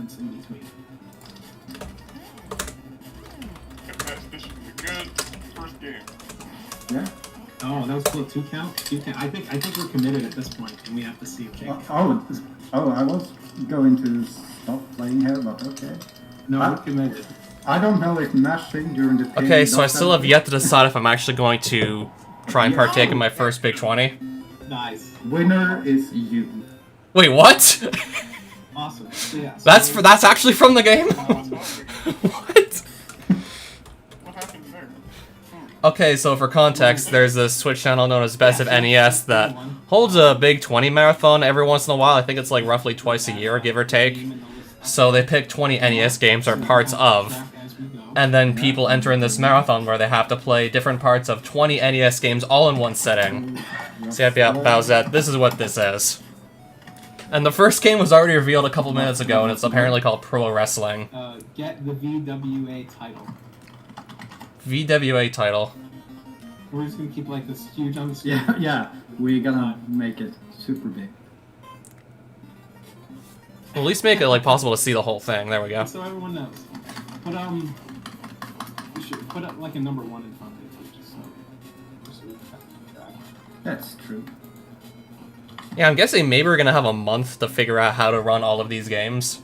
difference in between. This should be a good first game. Yeah. Oh, that was close. 2 count. 2 count. I think we're committed at this point, and we have to see if Jake. Oh, I was going to stop playing here, but okay. No, we're committed. I don't know if mashing during the pin Okay, so I does still have yet to decide if I'm actually going to try and partake in my first Big 20. Nice. Winner is you. Wait, what? Awesome. So, yeah, so That's actually from the game? What? What happened there? Okay, so for context, there's a Twitch channel known as Best of NES that holds a Big 20 marathon every once in a while. I think it's like roughly twice a year, give or take. So they pick 20 NES games or parts of, and then people enter in this marathon where they have to play different parts of 20 NES games all in one setting. So yeah, Bowsette, this is what this is. And the first game was already revealed a couple minutes ago, and it's apparently called Pro Wrestling. Get the VWA title. VWA title. We're just gonna keep like this huge on the screen. Yeah, we're gonna make it super big. Well, at least make it like possible to see the whole thing. There we go. So everyone knows. But we should put up like a number 1 in front of it, just so we have to keep track. That's true. Yeah, I'm guessing maybe we're gonna have a month to figure out how to run all of these games.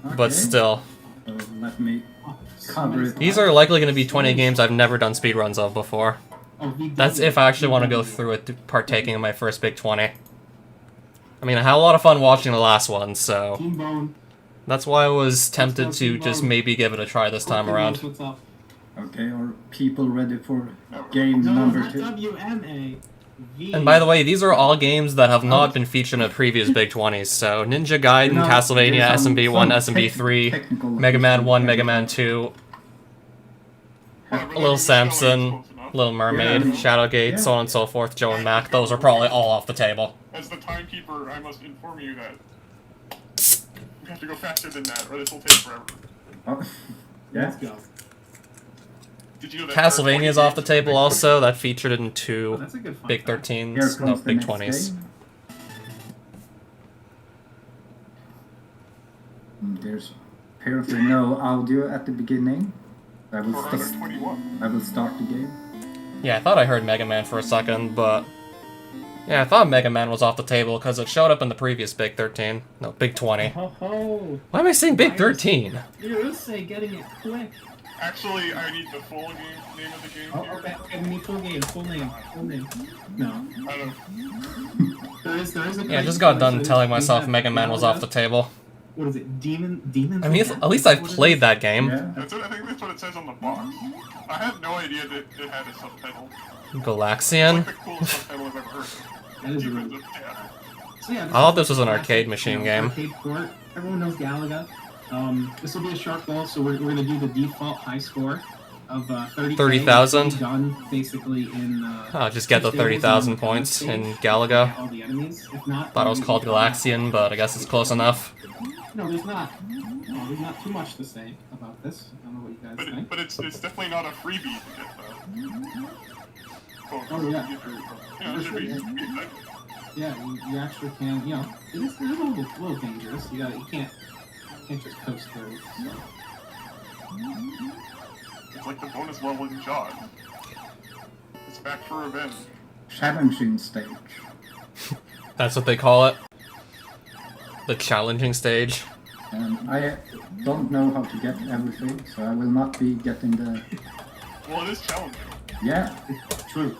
Okay. But still. So let me Oh, so cover many it. These are likely going to be 20 games I've never done speedruns of before. Oh, VW. That's if I actually want to go through it, partaking in my first Big 20. I mean, I had a lot of fun watching the last one, so Team Bone. that's why I was tempted to just maybe give it a try this time around. What's up? Okay, are people ready for game No, number not 2? WMA. V. And by the way, these are all games that have not been featured in previous Big 20s, so Ninja Gaiden, No, Castlevania, there's some SMB1, SMB3, technical Mega Man 1, issues. Mega Man 2, Well, Little Samson, close enough. Little Mermaid, Yeah. Shadowgate, Yeah. so on and so forth, Joe and Mac, those are probably all off the table. As the timekeeper, I must inform you that you have to go faster than that, or this will take forever. Oh, Let's yeah. go. Did you know that Castlevania's off the table also, that featured in Oh, 2 that's a good fun Big fact. Here 13s, comes no, the Big next 20s. game. There's apparently no audio at the beginning. I will, For st- 121. I will start the game. Yeah, I thought I heard Mega Man for a second, but... Yeah, I thought Mega Man was off the table because it showed up in the previous Big 13. No, Big 20. Ho ho! Why am I saying Big 13? You say getting it quick. Actually, I need the full name of the game Oh, here. okay, we need full game, full name, full name. No. I don't There is a Yeah, I just got done so telling we myself have Mega Man was off the table. What is it? Demons? I mean, at least I've played that game. Yeah. I think that's what it says on the box. I had no idea that it had a subtitle. It's Galaxian? like the coolest subtitle I've ever heard. That is Demons really- of Death. So yeah, I thought this was an classic, arcade machine game. Arcade port. Everyone knows Galaga. This will be a short goal, so we're going to do the default high score of 30,000. 30,000? Done basically in. Oh, just get the 30,000 points in Galaga. All the enemies. If not, Thought it was called Galaxian, but I guess it's close enough. No, there's not. No, there's not too much to say about this. I don't know what you guys think. But it's definitely not a freebie to get though. Oh, yeah. Yeah, it should be. Good. Yeah, you actually can. You know, it is a little dangerous. You can't just coast through. So. It's like the bonus level in Jaws. It's back for revenge. Challenging stage. That's what they call it. The challenging stage. I don't know how to get everything, so I will not be getting the... Well, it is challenging. Yeah, True.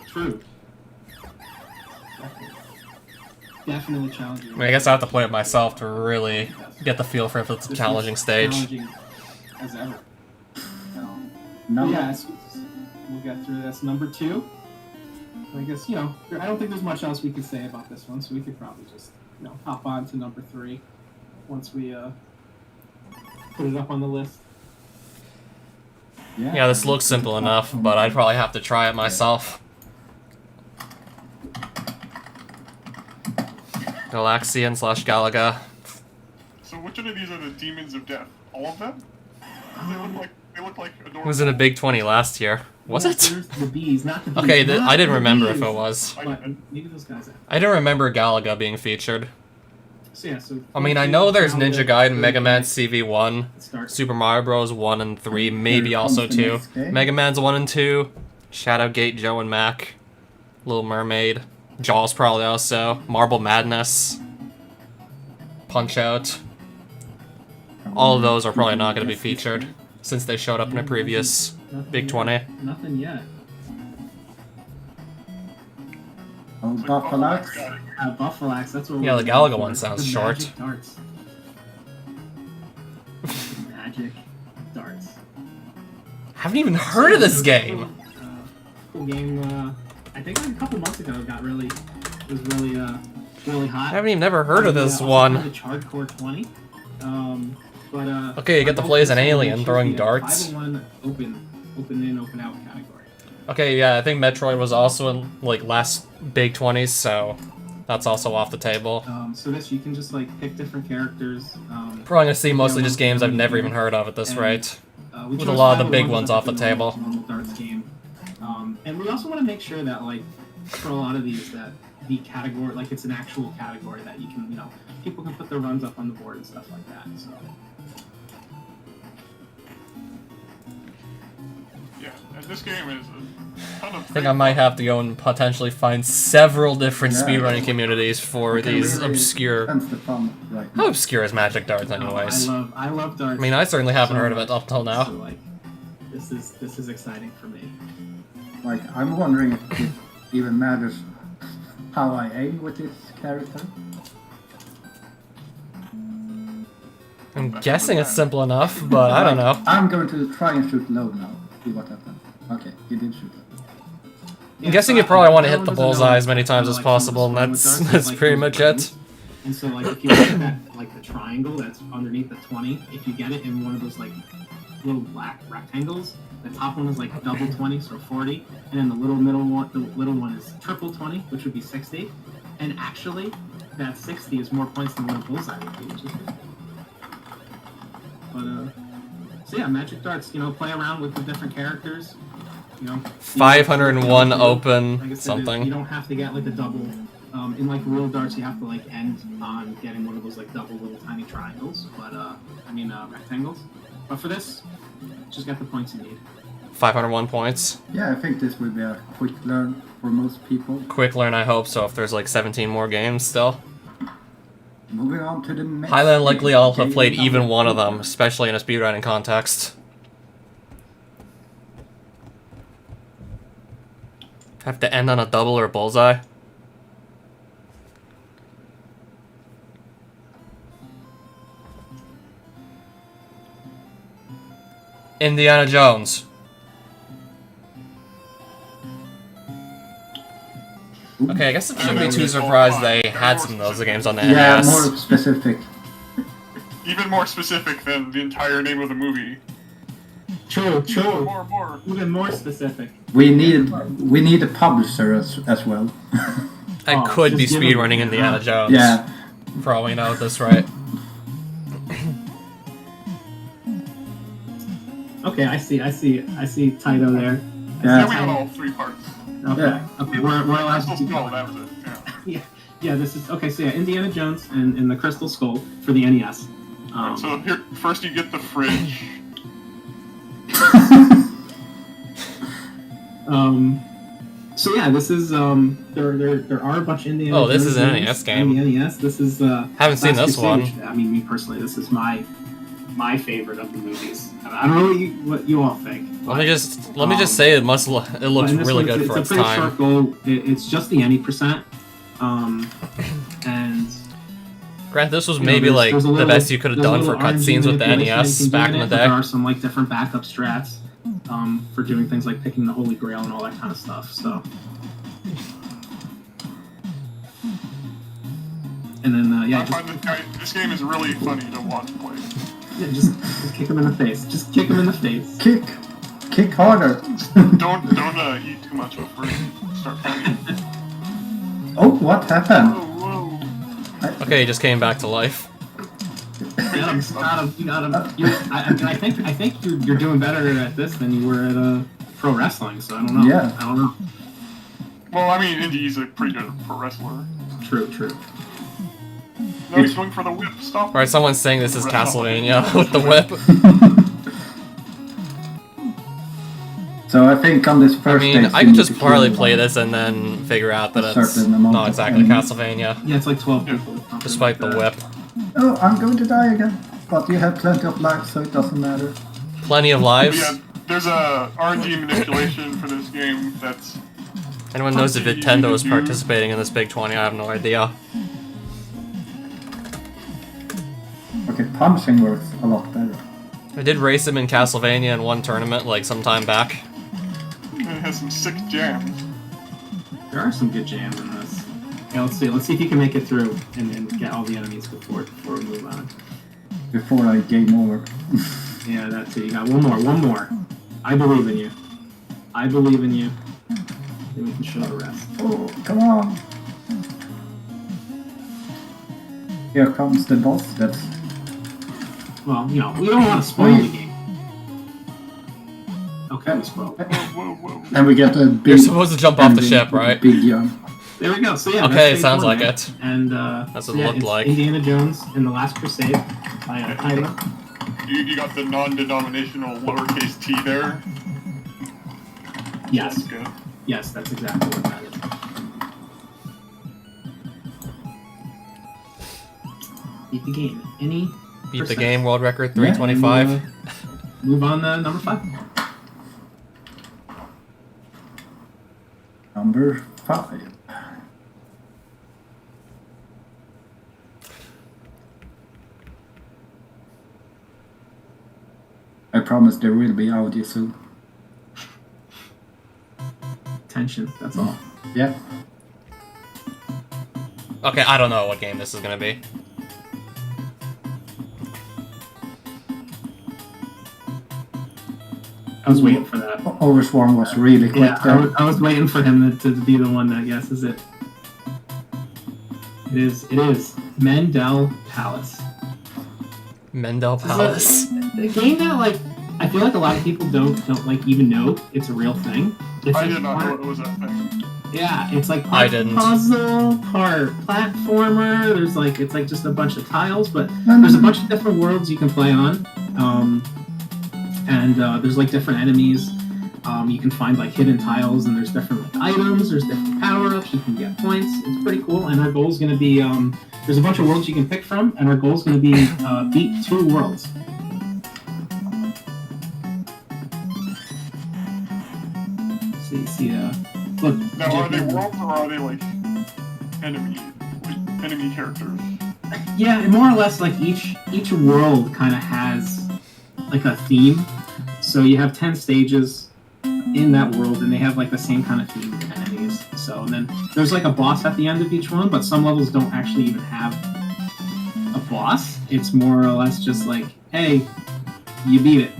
Definitely challenging. I mean, I guess I have to play it myself to really get the feel for if it's a This challenging was stage. Challenging as ever. number... Yes, we'll get through this. Number 2. I guess, I don't think there's much else we can say about this one, so we could probably just, hop on to number 3 once we put it up on the list. Yeah, this looks simple enough, but I'd probably have to try it myself. Galaxian / Galaga. So which one of these are the Demons of Death? All of them? They look like adorable. It was in a Big 20 last year. Was it? There's the bees, not the bees. Okay, not I didn't the remember bees. if it was. But maybe those guys are. I didn't remember Galaga being featured. So yeah, so I mean, I know there's now Ninja the Gaiden, third Mega Man game CV1, starts. Super Mario Bros. 1 and 3, maybe Here also comes the 2. next game. Mega Man's 1 and 2, Shadowgate, Joe and Mac, Little Mermaid, Jaws probably also, Marble Madness, Punch-Out. All of those are probably not going to be featured, since they showed up in a previous Nothing Big yet. 20. Nothing yet. Oh, It's like, Buffalax. got it. Buffalax, that's what Yeah, we're the looking Galaga for. one sounds The short. Magic darts. Magic darts. Haven't even heard of this game! Cool game. I think like a couple months ago it got really, was really, really hot. I haven't even never heard of this Also one. played the Hardcore 20. But Okay, you get to play as an alien throwing darts. 501 open in, open out category. Okay, yeah, I think Metroid was also in, like, last Big 20s, so that's also off the table. So this you can just like pick different characters. Probably gonna see mostly just games I've never even heard of at this And, rate. We With a chose lot of the 501 big because ones that's off the a table. normal darts game. And we also want to make sure that like for a lot of these that the category, like it's an actual category that you can, people can put their runs up on the board and stuff like that. So Yeah, and this game is a ton of. I think I might have to go and potentially find several different Yeah. speedrunning communities for these Really obscure... That's the fun right How now. obscure is Magic Darts anyways? I love darts. I mean, I certainly haven't so heard of it much. up till now. So like this is exciting for me. Like, I'm wondering if it even matters how I aim with this character. I'm guessing it's simple enough, but I don't know. I'm going to try and shoot low now. See what happens. Okay, he did shoot low. I'm guessing you probably want to hit the everyone doesn't bullseye know, as many times as like, possible, and what's that's wrong with that's darts, like, pretty those much buttons. it. And so like if you look at that, like the triangle that's underneath the 20, if you get it in one of those like little black rectangles, the top one is like double 20, so 40, and then the little one is triple 20, which would be 60. And actually, that 60 is more points than what a bullseye would be, which is good. But so yeah, Magic Darts, play around with the different characters. 501 like open I said, something. you don't have to get like a double. In like real darts, you have to like end on getting one of those like double little tiny triangles, but rectangles. But for this, just get the points you need. 501 points. Yeah, I think this will be a quick learn for most people. Quick learn, I hope so, if there's like 17 more games still. Moving on to the next. Highly unlikely game. I'll have played Game even number one of 4. them, especially in a speedrunning context. Have to end on a double or a bullseye? Indiana Jones. Okay, I guess it shouldn't be too surprised they had some of those games on the Yeah, NES. more specific. Even more specific than the entire name of the movie. True. More. Even more specific. We need a publisher as well. I Oh, could be just give 'em- speedrunning Indiana Jones. Yeah. For all we know at this rate. Okay, I see Taito there. Yeah, Yeah. we got all 3 parts. Okay. Yeah. Okay, we're allowed to Crystal do Skull, that. that was it. Yeah. Yeah, this is okay. So yeah, Indiana Jones and the Crystal Skull for the NES. So here, first you get the fridge. So yeah, this is there are a bunch of Indiana. Oh, this Jones is an games NES game. on the NES. This is Haven't seen Last this one. Crusade. I mean, me personally, this is my favorite of the movies. I don't know what you all think. Let me just say it looks But really in this one, good for its It's a pretty time. short goal. It's just the any percent. And Grant, this was you know, maybe there's- like there's a the little- best you could have there's a done for little RNG cutscenes with the manipulation NES you can do back in in the it, but day. There are some like different backup strats for doing things like picking the Holy Grail and all that kind of stuff. So, and then yeah, I find this game is really funny to watch play. just kick him in the face. Just kick him in the face. Kick harder. Don't eat too much before you start fighting. Oh, what happened? Whoa. Okay, he just came back to life. You got him. I think you're doing better at this than you were at pro wrestling. So I don't know. Yeah. I don't know. Well, I mean, Indy's a pretty good pro wrestler. True. No, swing for the whip. Stop. Alright, someone's saying this is Castlevania with the whip. So I think on this I first mean, stage, I you could need just to kill partly one. play this and then figure out that A it's certain amount not of exactly enemies. Castlevania, Yeah, it's like 12 people. or something despite the like whip. that. Oh, I'm going to die again. But you have plenty of life, so it doesn't matter. Plenty of But lives. yeah, there's a RNG manipulation for this game that's Anyone knows if Nintendo is participating in this Big 20? I have no idea. Okay, punching works a lot better. I did race him in Castlevania in one tournament, like, some time back. it has some sick jams. There are some good jams in this. Yeah, let's see. Let's see if you can make it through and get all the enemies before we move on. Before I game over. Yeah, that's it. You got one more. I believe in you. I believe in you. Then we can show the rest. Oh, come on. Here comes the boss. That's Well, you know, we don't want to spoil the game. Okay, we spoiled. Whoa, whoa. and we get a big. You're supposed to jump off the ending ship, with a right? Big jump. There we go. So yeah, Okay, that's it stage sounds one, like man. it. And That's so what it yeah, looked it's like. Indiana Jones and the Last Crusade by Taika. You got the non-denominational lowercase t there. Yes, That's good. yes, that's exactly what that is. Beat the game. Any Beat the percent. game, world record Yeah, 325. and, move on to number 5. Number 5. I promise there will be audio soon. Tension. That's all. Yeah. Okay, I don't know what game this is gonna be. I was waiting for that. Overswarm was really quick Yeah, there. I was waiting for him to be the one that guesses it. It is Mendel Palace. Mendel This Palace. is a game that, like, I feel like a lot of people don't like even know it's a real thing. It's I like did not know part- it was a thing. Yeah, it's like I part didn't. puzzle, part platformer. There's like it's like just a bunch of tiles, but No, there's a no, bunch of different worlds you can play on, and there's like different enemies. You can find like hidden tiles, and there's different like items. There's different power-ups. You can get points. It's pretty cool. And our goal is going to be there's a bunch of worlds you can pick from, and our goal is going to be beat 2 worlds. So you see, look. Now, are they Jacob- worlds or are they like enemy characters? Yeah, and more or less, like each world kind of has like a theme. So you have 10 stages in that world, and they have like the same kind of theme of enemies. So and then there's like a boss at the end of each one, but some levels don't actually even have a boss. It's more or less just like, hey, you beat it,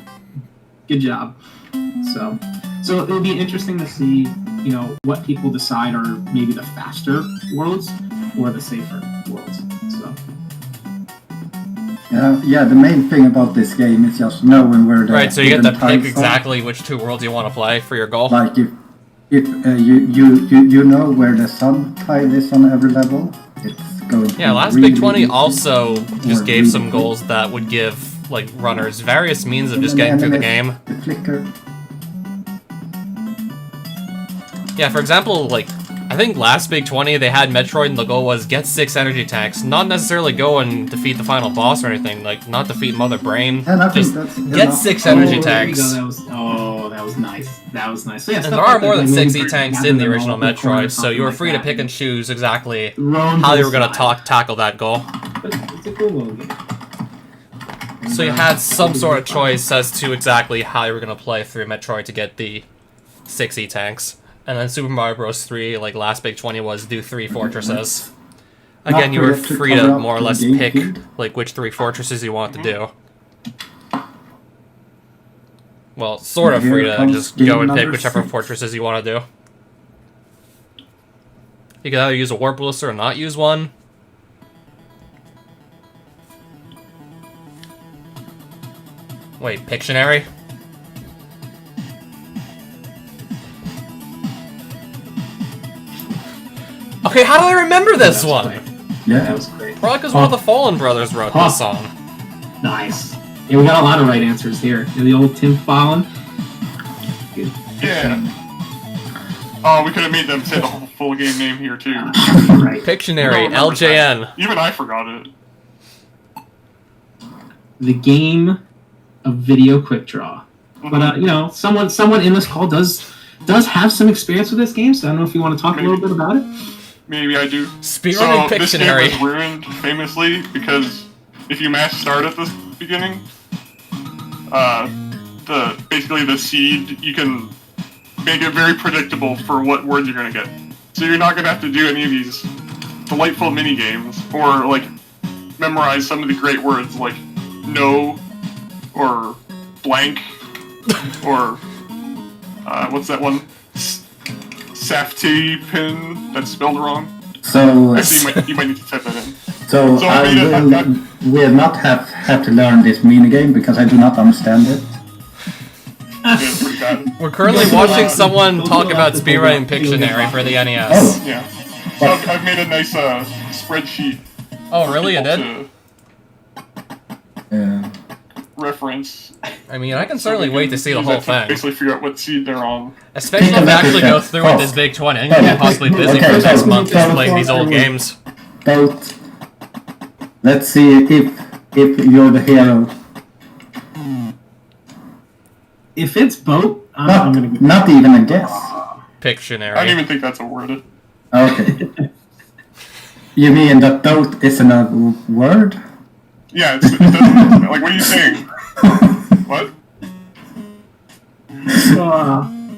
good job. So it'll be interesting to see, you know, what people decide are maybe the faster worlds or the safer worlds. So. Yeah, the main thing about this game is just knowing where the Right, so you get to hidden tiles pick are. exactly which 2 worlds you want to play for your goal. Like if you know where the sun tile is on every level, it's going to Yeah, be last really Big 20 easy. also just Or gave some really goals that would give, like, runners various means of just And getting then through the there's game. The flicker. Yeah, for example, like, I think last Big 20 they had Metroid and the goal was get 6 energy tanks, not necessarily go and defeat the final boss or anything, like, not defeat Mother Brain, And I think just that's get enough. 6 energy there you tanks. go, that was nice. That was nice. So yeah, And stuff there are like more that, than like 6 maybe E-tanks gather in the them all original up in a corner or Metroid, so something you were like free to that. pick and choose exactly Roam how to you the were going to side. tackle that goal. But it's a cool little game. So you had some sort of choice as to exactly how you were going to play through Metroid to get the 6 E-tanks. And then Super Mario Bros. 3, like last Big 20 was do 3 fortresses. Not Again, you were forget to free cover to up more or the less game pick feed. like which 3 fortresses you wanted to do. Well, sort of Here free to comes just game go and pick number whichever 6. fortresses you want to do. You can either use a Warp Ballista or not use one. Wait, Pictionary? Okay, how do I remember this That was one? quick. Yeah. That was great. Probably because one of the Fallen Brothers wrote this song. Nice. Yeah, we got a lot of right answers here. And the old Tim Fallon. Good. Yeah. Oh, we could have made them say the whole full game name here too. Right. Pictionary, No, LJN. Even I forgot it. The game of video quick draw. But you know, someone in this call does have some experience with this game, so I don't know if you want to talk a little bit about it. Maybe I do. Speedrunning So this game Pictionary. was ruined famously because if you mash start at the beginning, basically the seed, you can make it very predictable for what words you're gonna get. So you're not gonna have to do any of these delightful mini games or like memorize some of the great words like no or blank or what's that one? Safety pin that's spelled wrong. So, Actually, you might need to type that in. so So, I will not have to learn this minigame because I do not understand it. Yeah, it's pretty bad. We're currently watching someone talk about speedrunning Pictionary for the NES. Oh. Yeah. So I've made a nice spreadsheet Oh, really? You people did? Yeah. reference. I mean, I can certainly wait to see the whole thing. Basically figure out what seed they're on. Especially if I actually go through with this Big 20. I'm gonna be possibly busy for the next month just playing these old games. Boat. Let's see if you're the hero. If it's boat, I'm gonna go. Not even a guess. I don't Pictionary. even think that's a word. Okay. You mean that boat isn't a word? Yeah, it doesn't, like, what are you saying? What?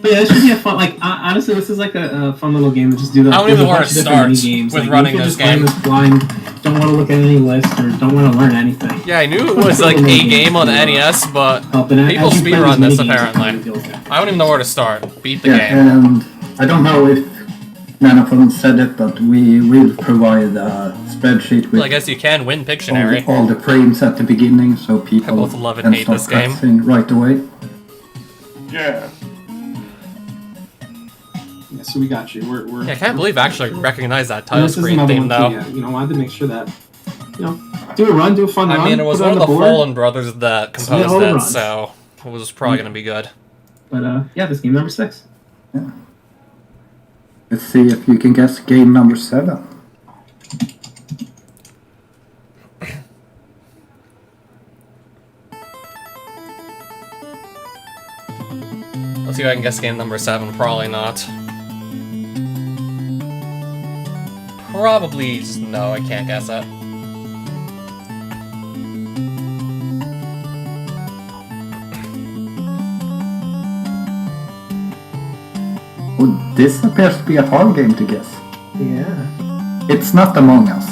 But yeah, this should be a fun. Like honestly, this is like a fun little game to just do. I don't even know where to start with running this game. Blind, don't want to look at any list or don't want to learn anything. Yeah, I knew it was like a game on the NES, but Helping out- people as you play speedrun these this minigames, it apparently. kind of feels that. I don't even know where to start. Beat the Yeah, game. and I don't know if none of them said it, but we will provide a spreadsheet with Well, I guess you can win Pictionary. all the frames at the beginning, so people I both love and can hate start this game. practicing right away. Yeah. Yeah, so we got you. We're Yeah, I can't believe I actually recognize that And title this is screen another theme one too, though. yeah. You know, wanted to make sure that do a run, do a fun run. I mean, it was put one of on the board. Fallen Brothers that composed all it, runs. so it was probably gonna be good. But yeah, this game number 6. Let's see if you can guess game number 7. Let's see if I can guess game number 7. Probably not. Probably just no, I can't guess it. Oh, this appears to be a hard game to guess. Yeah. It's not Among Us.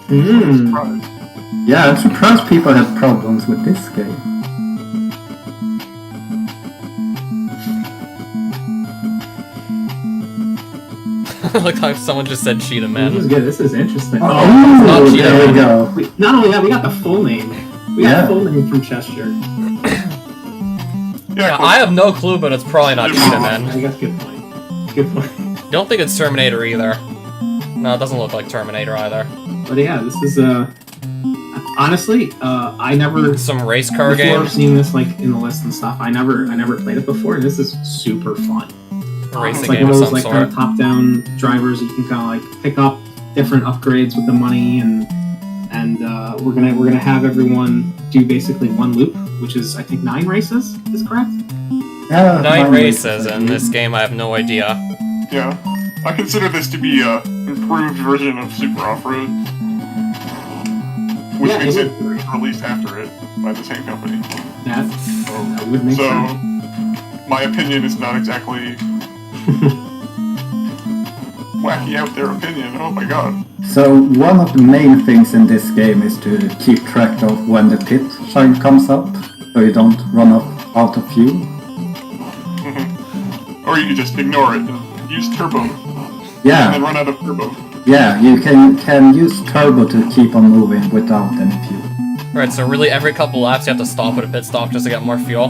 Mm. Yeah, I'm surprised people have problems with this game. Looked like someone just said Cheetah This is Man. good. This is interesting. Oh, not Cheetah there we Man. go. Not only that, we got the full name. We got Yeah. the full name from Chester. Yeah, I have no clue, but it's probably not Cheetah I Man. think that's a good point. Good point. Don't think it's Terminator either. No, it doesn't look like Terminator either. But yeah, this is honestly, I never Some race car before game. I've seen this like in the list and stuff. I never played it before, and this is super fun. A racing It's like game one of of some those like kind sort. of top-down drivers. You can kind of like pick up different upgrades with the money, and we're gonna have everyone do basically one loop, which is I think 9 races. Is correct? Yeah, 9 mine races in this game, I have no idea. Yeah. I consider this to be a improved version of Super Off-Road. Which Yeah, makes it it is. released after it by the same company. That would make So, sense. my opinion is not exactly wacky out there opinion. Oh my god. So one of the main things in this game is to keep track of when the pit sign comes up, so you don't run out of fuel. Or you could just ignore it and use turbo and Yeah, then run out of turbo. yeah, you can use turbo to keep on moving without any fuel. Right, so really every couple laps you have to stop at a pit stop just to get more fuel.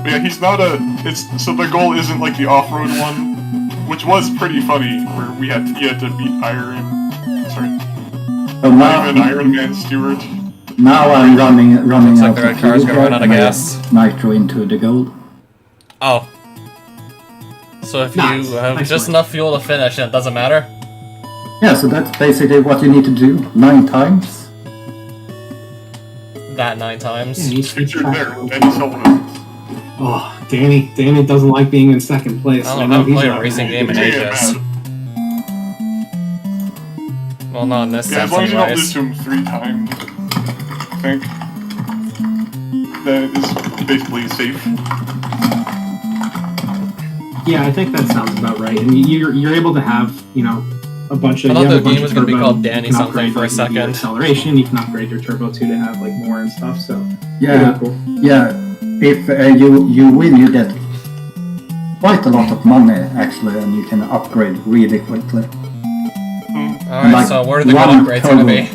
But yeah, he's not a. So the goal isn't like the off-road one, which was pretty funny, where you had to beat So Iron Man Stewart. now I'm running Looks like out the red of car's fuel. gonna run out of My gas. Nitro into the gold. Oh. So if Nice. you have Nice just one. enough fuel to finish, it doesn't matter. Yeah, so that's basically what you need to do 9 times. That 9 times. Yeah, he's Pictured there, Danny Sullivan. Oh, Danny doesn't like being in second place. I don't know know, he's played a not racing happy. game in Yeah, ages. man. Well, not in this Yeah, as sense long as you don't lose anyways. to him 3 times, I think. That is basically safe. Yeah, I think that sounds about right. And you're able to have, a bunch of. I thought you have the a bunch game was of gonna be turbo. called You Danny can something upgrade, for a like, maybe your second. acceleration. You can upgrade your turbo 2 to have like more and stuff. So Yeah, pretty cool. yeah. If you win, you get quite a lot of money actually, and you can upgrade really quickly. Alright, Like, so what are the good one upgrades gonna be?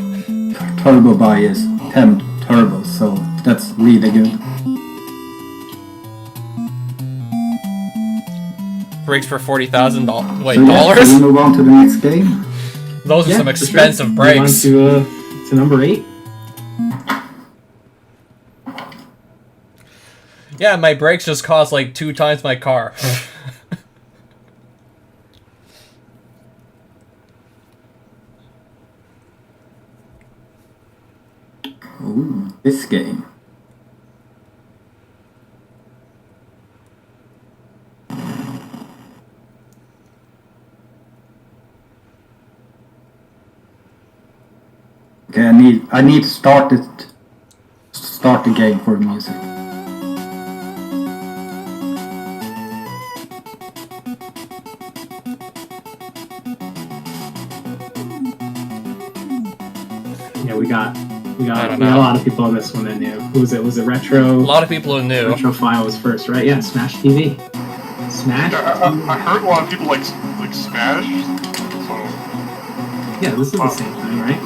Turbo buy is 10 turbos, so that's really good. Brakes for $40,000. Wait, So yeah, dollars? we move on to the next game. Those are Yeah, some for expensive sure. Move on brakes. to number 8. Yeah, my brakes just cost like 2 times my car. Ooh, this game. Okay, I need to start the game for music. Yeah, we got I don't a know. lot of people on this one that knew. Who was it? Was it Retro? A lot of people who knew. Retrofile was first, right? Yeah, Smash TV. Smash. I heard a lot of people like Smash, so Yeah, this is the same thing, right?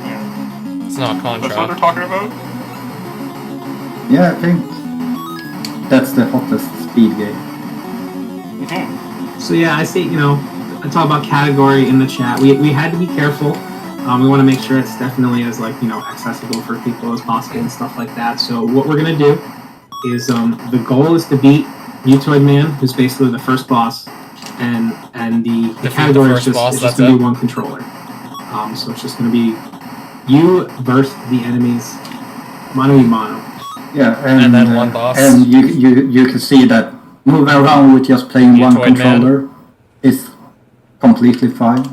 yeah. It's not That's what they're Contra. talking about? Yeah, I think that's the hottest speed game. Mm-hmm. So yeah, I see. I talk about category in the chat. We had to be careful. We want to make sure it's definitely as accessible for people as possible and stuff like that. So what we're gonna do is the goal is to beat Mutoid Man, who's basically the first boss, and the Defeat the category first is boss, just that's gonna it? be one controller. So it's just gonna be you versus the enemies, mano a mano. Yeah, And then one boss. And you can see that moving around with just playing one Mutoid Man. controller is completely fine.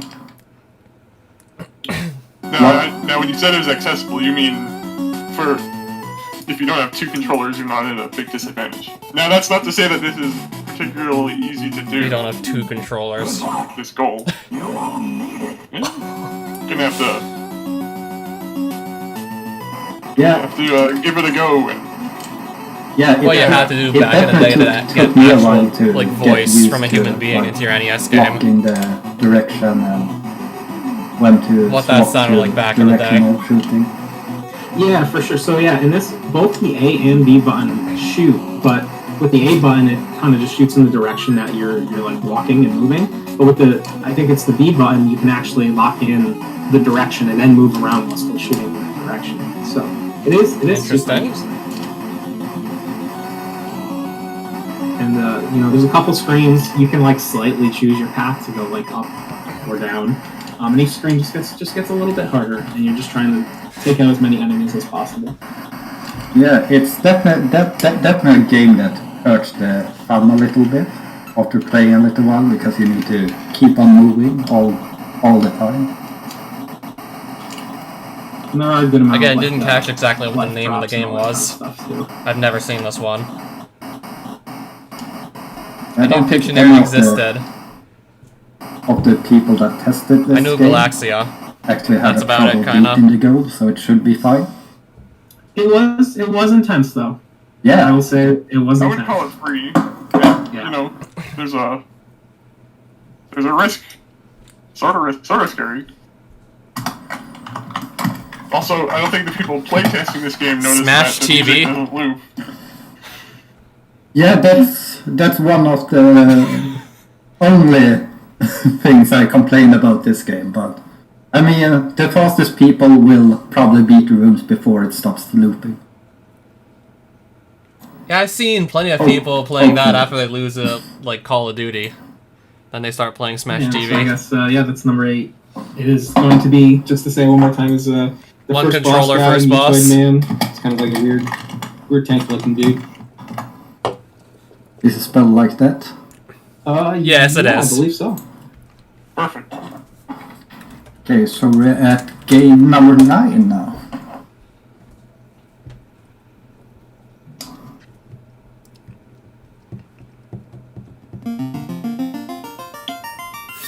Now, when you said it was accessible, you mean if you don't have 2 controllers, you're not at a big disadvantage. Now, that's not to say that this is particularly easy to do. You don't have 2 controllers. This goal. Yeah. Gonna have Yeah, to give it a go. And yeah. What you had to do back in the day to get me a while actual to like get voice used from a to, human being like, into your NES game. blocking the direction and when to What that swap sounded to like back in the day. directional shooting. Yeah, for sure. So yeah, in this, both the A and B button shoot, but with the A button, it kind of just shoots in the direction that you're like walking and moving. But with I think it's the B button, you can actually lock in the direction and then move around while still shooting in that direction. So it is super Interesting. interesting. And there's a couple screens you can like slightly choose your path to go like up or down. And each screen just gets a little bit harder, and you're just trying to take out as many enemies as possible. Yeah, it's definitely a game that hurts the fun a little bit after playing a little while because you need to keep on moving all the time. And there are a good amount Again, of, didn't catch exactly what life the name of the drops and game all that was. kind of stuff, too. I've never seen this one. I I knew don't think Pictionary any existed. of the people that tested this I knew game Galaxia. actually had That's a about it, trouble kinda. beating the goal, so it should be fine. It was intense though. I Yeah, will say it was I would intense. call it free. Yeah. There's a risk. Sort of scary. Also, I don't think the people playtesting this game noticed Smash that the music TV. doesn't loop. yeah, that's one of the only things I complain about this game, but I mean, the fastest people will probably beat the rooms before it stops looping. Yeah, I've seen plenty of people playing that okay. after they lose a like Call of Duty. Then they start playing Smash Yeah, TV. so I guess that's number 8. It is going to be, just to say one more time, is the One first controller, boss guy, first boss. Mutoid Man. It's kind of like a weird tank looking dude. Is it spelled like that? Yes, it yeah, is. I believe so. Perfect. Okay, so we're at game number 9 now.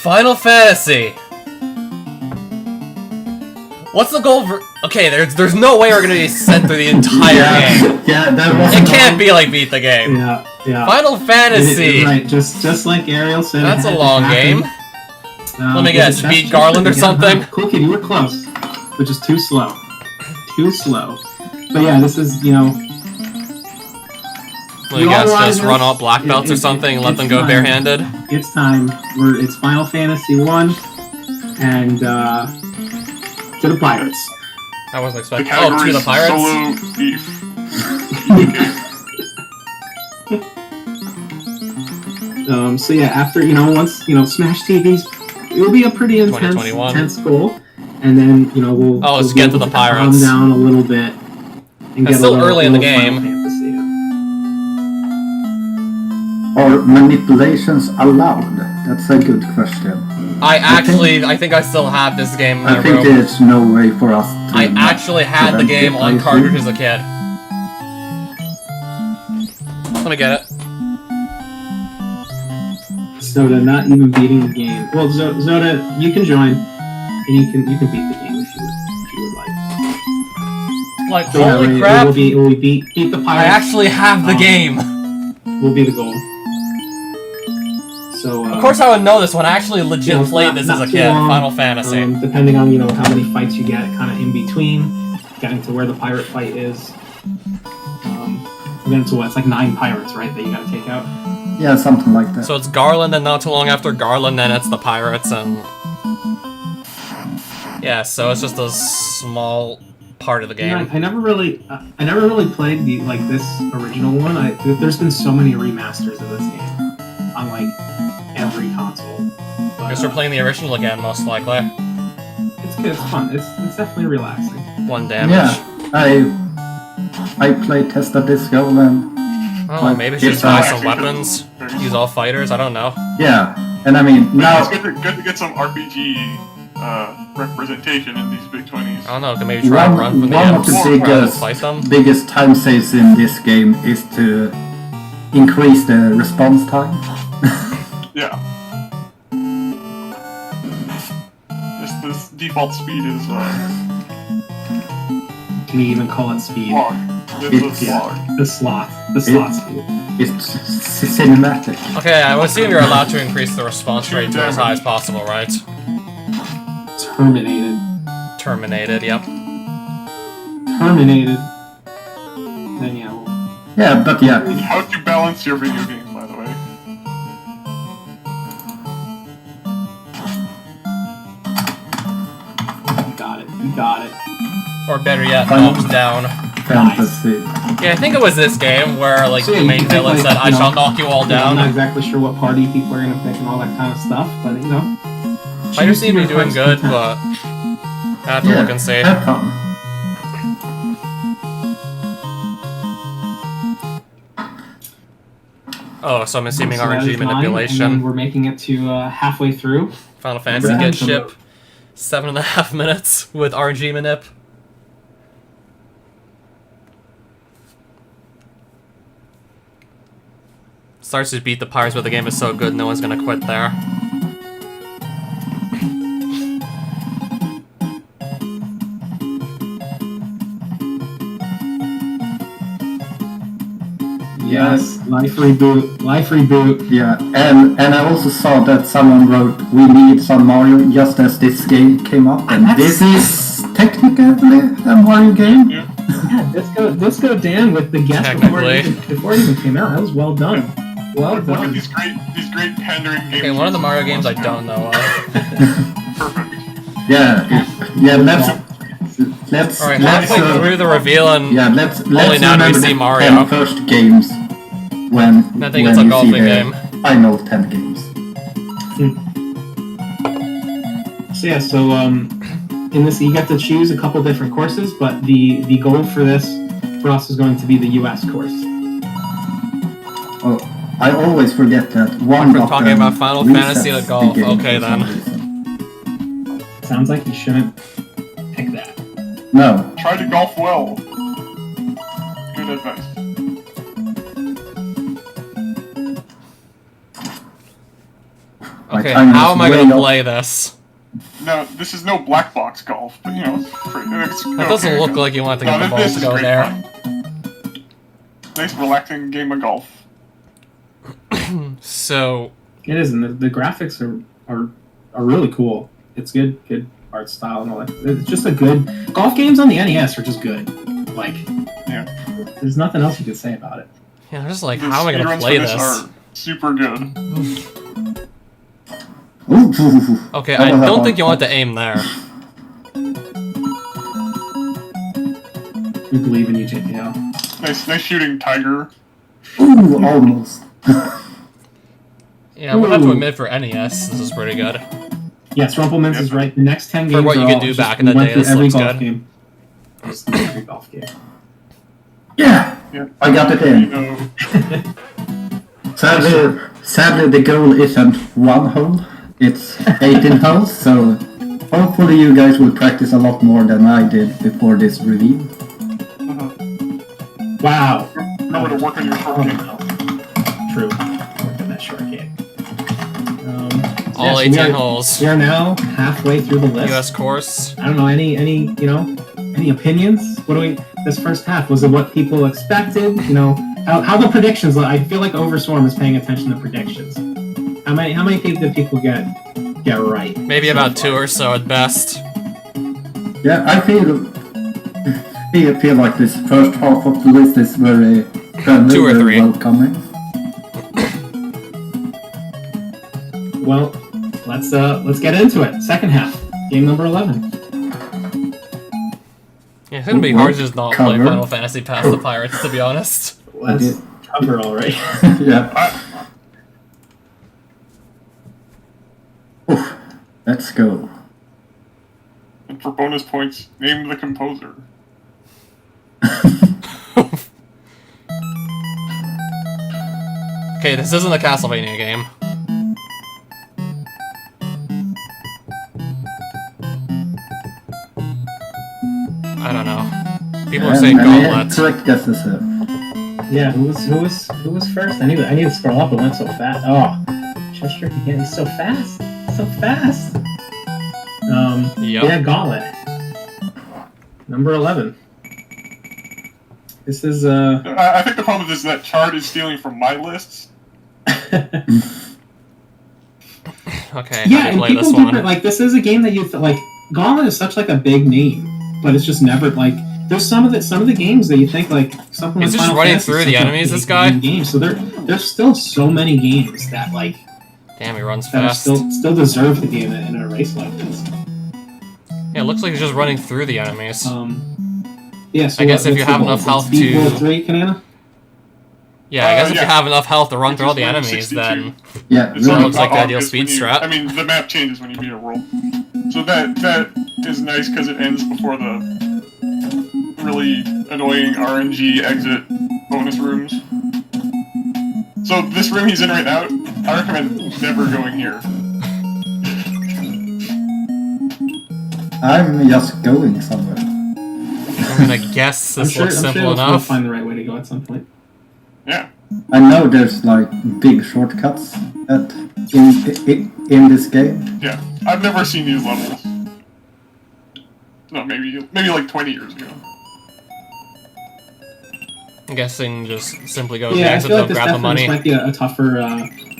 Final Fantasy. What's the goal for? Okay, there's no way we're gonna be sent through the entire game. Yeah, that was. It can't be like beat the game. Yeah, yeah. Final Fantasy. Right, just like Ariel said. That's it a had to long happen. game. Let me guess, that's beat just Garland or yeah, something? Cool Kid, you were close, but just too slow. Too slow. But yeah, this is, you know. Let me You guess, all just realize run all black belts or it- something and let it's them go time. barehanded. It's time. It's Final Fantasy 1 and to the pirates. I wasn't The expecting. Oh, to category the is pirates. solo beef. So yeah, after once Smash TV's, it'll be a pretty intense 2021. goal, and then we'll Oh, let's we'll get be to the able calm pirates. down a little bit. And It's get still a little, early in the little Final game. Fantasy in. Are manipulations allowed? That's a good question. I think I still have this game in I my think room. there's no way for us to. I actually had the game on cartridge as a kid. Let me get it. Zoda not even beating the game. Well, Zoda, you can join, and you can beat the game if you would like. Like, So yeah, holy it crap! will be beat the pirates. I actually have the game. will be the goal. So Of course, I would know this when I actually legit it's played not- this not as a too kid. long. Final Fantasy. Depending on how many fights you get, kind of in between, getting to where the pirate fight is. Then to what? It's like 9 pirates, right? That you got to take out. Yeah, something like that. So it's Garland, and not too long after Garland, then it's the pirates, and yeah. So it's just a small part of the Yeah, game. I never really played this original one. There's been so many remasters of this game on like every console. But, Guess we're playing the original again, most likely. It's good. It's fun. It's definitely relaxing. 1 damage. Yeah, I played Testa Disco and Oh, maybe It's just buy not- some weapons. Use all fighters. I don't know. yeah, and I mean It's now good to get some RPG representation in these big 20s. I don't know. Can maybe try and run from the one of the ends rather than biggest fight them. biggest time saves in this game is to increase the response time. Yeah. This default speed is Can you even call it speed? log. It's a slog. The slot speed. It's cinematic. Okay, I would assume you're allowed to increase the response rate to as high as possible, right? Terminated. Terminated. Yep. Terminated. Then yeah. Well, Yeah, but yeah, How'd you balance your video game, by the way? you got it. You got it. Or better yet, Final- knocks down. fantasy. Yeah, I think it was this game where like So, yeah, the you main can pick, villain like, said, "I you know, shall knock you all I'm not down." exactly sure what party people are gonna pick and all that kind of stuff, but Fighters seem to be choose your doing good, heart's but I have to Yeah, look and see. have fun. Oh, so I'm assuming So that RNG is 9, and then manipulation. we're making it to halfway through. Final Fantasy Yeah. get ship 7.5 minutes with RNG manip. Starts to beat the Pirates, but the game is so good, no one's gonna quit there. Yes, life reboot. Life reboot. Yeah, and I also saw that someone wrote, "We need some Mario," just as this game came up, and this is technically a Mario game. Yeah. Yeah, Disco Dan with the guest before Technically. it even came out. That was well done. Well Look at done. these great pandering games. Okay, one of the Mario games I don't know of. Perfect. Yeah. Let's. Alright, let's, halfway through the reveal and Yeah, let's now do we remember see the Mario. 10 first games when I think when it's a you golfing see the game. final 10 games. So yeah, so in this you get to choose a couple different courses, but the goal for us is going to be the US course. Oh, I always forget that one We're of talking them about Final resets Fantasy to the golf. game Okay, for some then. reason. Sounds like you shouldn't pick that. No, Try to golf well. Good advice. my Okay, time how is am I way gonna off. play this? No, this is no black box golf, but you know, it's pretty. That doesn't look like you want to get the ball to go there. Fun. Nice, relaxing game of golf. So, It is, and the graphics are really cool. It's good art style and all that. It's just a good golf games on the NES are just good. Like, Yeah. there's nothing else you can say about it. yeah, I'm just like, The how am I gonna speedruns play for this? are super good. Ooh, Okay, that I was a don't hard think you want one. to aim there. We believe in you, JPL. Nice shooting, Tiger. Ooh, almost. Yeah, I'm gonna have to Ooh. admit for NES, this is pretty good. Yes, Rumpelmans is right. The next 10 games what are you could all do just- back in the we went day, through this every looks golf good. game. Just every golf game. Yeah, Yeah. I got it You in. know, Sadly, the goal isn't one hole, it's 18 holes, so hopefully you guys will practice a lot more than I did before this review. Wow. remember to work on your short Oh, game. no. True. Work on that short game. All so 18 holes. We are now halfway through the list. US course. I don't know, any opinions? What do we, this first half, was it what people expected? You know, how the predictions, I feel like Overswarm is paying attention to predictions. How many things did people get right? Maybe so about far? 2 or so at best. Yeah, I feel like this first half of the list is very friendly, 2 or very 3. welcoming. Well, let's get into it. Second half, game number 11. Yeah, it's gonna be hard to just not play Cover. Final Fantasy past the Pirates, to be honest. Let's cover already. Yeah. Oof, let's go. And for bonus points, name the composer. Okay, this isn't a Castlevania game. I don't know. People are saying Gauntlet. Correct guesses here. Yeah, who was first? I need to scroll up. It went so fast. Oh, Chester again. He's so fast. So fast. Yep. Yeah, Gauntlet. Number 11. This is I think the problem is that Chard is stealing from my lists. Okay, yeah, how do and you play people this different. one? Like this is a game that like Gauntlet is such like a big name, but it's just never like there's some of the games that you think like something. He's like just Final running Fantasy, through the such a enemies, this big guy? Game. So there's still so many games that like Damn, he runs that are fast. still deserve the game in a race like this. Yeah, it looks like he's just running through the enemies. Yeah, so I guess if you what's have the enough goal? health Speed to- World 3, Kanana? Yeah, I guess if yeah. you have enough health to run through all the Which is enemies, 62. then Yeah, It's That really. looks like the ideal obvious speed when you- strat. I mean, the map changes when you beat a world. So that is nice because it ends before the really annoying RNG exit bonus rooms. So this room he's in right now, I recommend never going here. I'm just going somewhere. I'm gonna guess this looks I'm simple sure we'll enough. find the right way to go at some point. Yeah. I know there's like big shortcuts in this game. Yeah. I've never seen these levels. No, maybe like 20 years ago. I'm guessing just simply go to the Yeah, I exit, feel like don't this grab the definitely money. might be a tougher,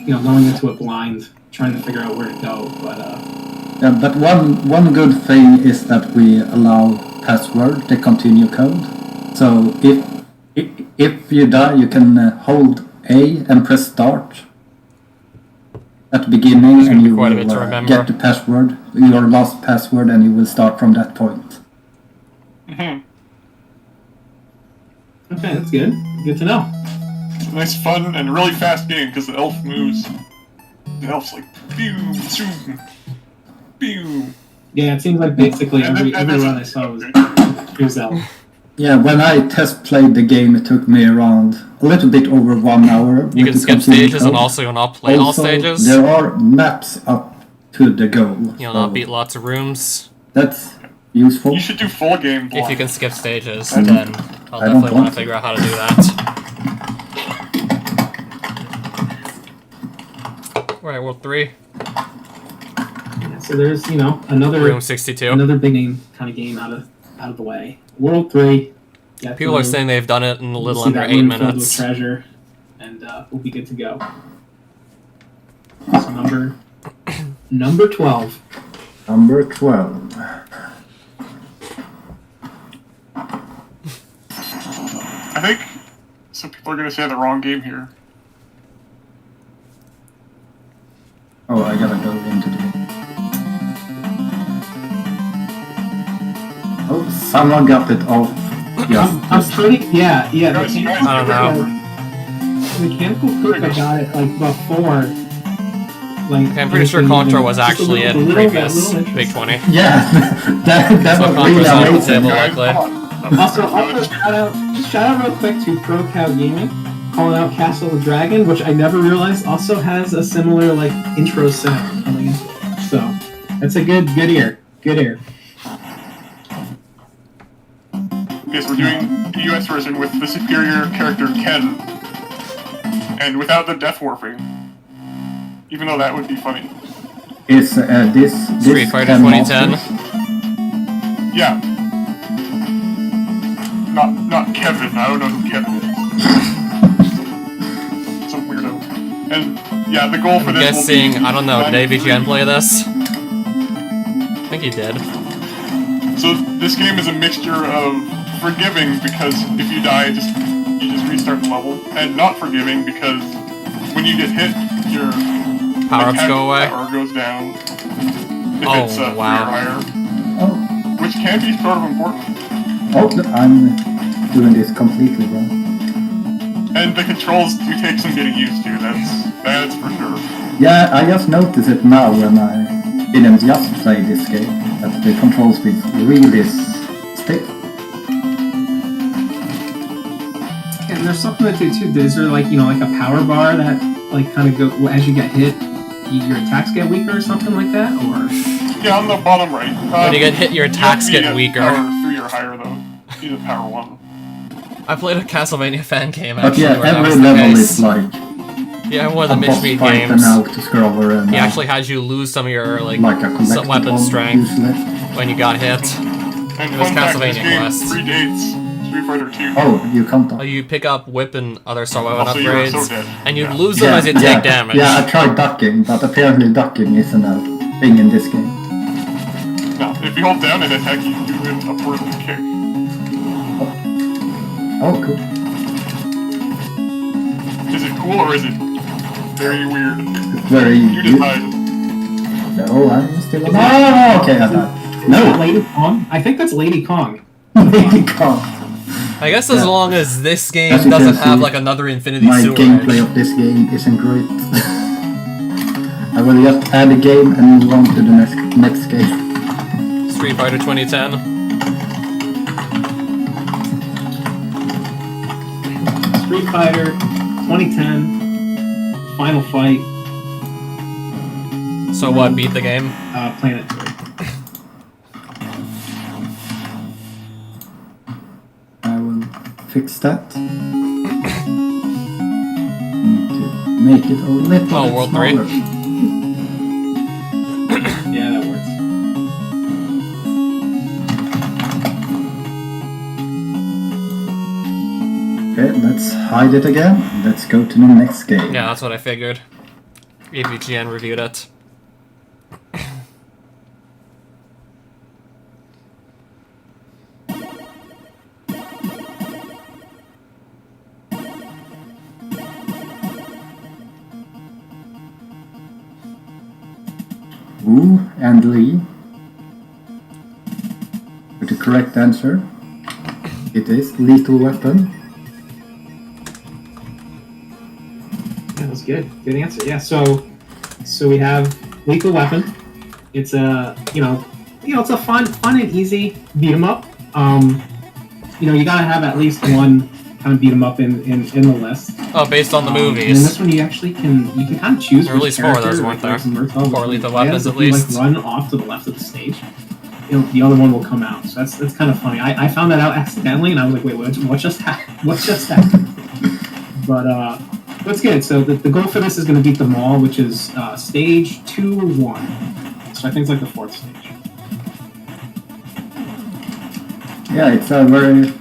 going into it blind, trying to figure out where to go. But Yeah, but one good thing is that we allow password, the continue code. So if you die, you can hold A and press start at the beginning, gonna and be you quite a bit to will remember. get the password, your last password, and you will start from that point. Mhm. Okay, that's good. Good to know. It's a nice, fun, and really fast game because the elf moves. The elf's like, pew, zoom, pew. Yeah, it seems like basically And every then- and then- run I saw was Zelda. Yeah, when I test played the game, it took me around a little bit over 1 hour. You with can the skip continued stages and code. also you'll not play all Also, stages. there are maps up to the goal. You'll so not beat lots of rooms. That's useful. You should do full game If block. you can skip stages, Mm. then I'll I don't definitely want want to to. figure out how to do that. Alright, World 3, Yeah, so there's another Room 62. another big name kind of game out of the way. World 3. Yeah, People are saying they've done it in a little see under that 8 room filled with minutes. treasure, and we'll be good to go. So number 12. Number 12. I think some people are gonna say the wrong game here. Oh, I gotta go into the... Oh, someone got it off. I'm pretty. Yeah. Guys, The guys, I don't know. Mechanical Cook, I got it like before. Like, Okay, I'm pretty sure Contour was just a actually little- in a little bit, previous little Big interest. 20. Yeah, that So was Contour's really on the amazing. table. Guys, likely. come on. Also, shout out real quick to Pro Cow Gaming, calling out Castle of the Dragon, which I never realized also has a similar like intro sound coming into it. So that's a good ear. Good ear. Okay, so we're doing the US version with the superior character Ken, and without the death warping. Even though that would be funny. Is this Street Fighter Ken 2010. Masters? Yeah. Not Kevin. I don't know who Kevin is. Some weirdo. And yeah, the goal for I'm this will be guessing, I don't know, to did find AVGN play this? I think he did. So this game is a mixture of forgiving because if you die, you just restart the level, and not forgiving because when you get hit, your Power-ups attack go away. power goes down. If Oh, it's 3 or wow. higher, Oh, which can be sort of important. I'm doing this completely wrong. And the controls do take some getting used to. That's for sure. Yeah, I just noticed it now when I didn't just play this game, that the controls feel really stiff. And there's something to do too. Is there like like a power bar that like kind of go as you get hit, your attacks get weaker or something like that, or? Yeah, on the bottom right. When you get hit, your attacks you have to get be weaker. at Power 3 or higher though. You need power 1. I played a Castlevania fan game But actually yeah, where that every was the level case. is like Yeah, one of a the boss Mitch fight games. and now to scroll and He actually had you lose some of your like a some collectible weapon strength usually. when you got hit. And It was fun fact, this Castlevania game Quest. predates Street Fighter 2. Oh, you can't talk. You pick up whip and other star weapon Also, you were upgrades, so dead. and you Yeah. lose them as you take damage. Yeah, I tried ducking, but apparently ducking isn't a thing in this game. Now, if you hold down and attack, you do an upward kick. Oh, cool. Is it cool or is it very weird? Very. You decide. No, I'm still. No, okay, I died. Is that No, Lady Kong? I think that's Lady Kong. Lady Kong. I guess as Yeah. long as this game As you doesn't can have see, like another Infinity My Sewer gameplay Edge. of this game isn't great. I will just add a game and move on to the next game. Street Fighter 2010. Street Fighter 2010 Final Fight So what, beat the game? Planet 3. I will fix that. Need to make it a little Oh, bit World smaller. 3. Yeah, that works. Okay, let's hide it again. Let's go to the next game. Yeah, that's what I figured. AVGN reviewed it. Wu and Lee. With the correct answer, it is Lethal Weapon. That was good. Good answer. Yeah. So we have Lethal Weapon. It's a it's a fun and easy beat 'em up. You gotta have at least one kind of beat 'em up in the list. Oh, based on the And in movies. this one, you actually can kind of choose. Or at least 4 of those, weren't there? 4 Lethal Weapons at least. Run off to the left of the stage. The other one will come out. So that's kind of funny. I found that out accidentally, and I was like, wait, what just happened? What just happened? But it's good. So the goal for this is going to beat them all, which is stage 2-1. So I think it's like the 4th stage. Yeah, it's a very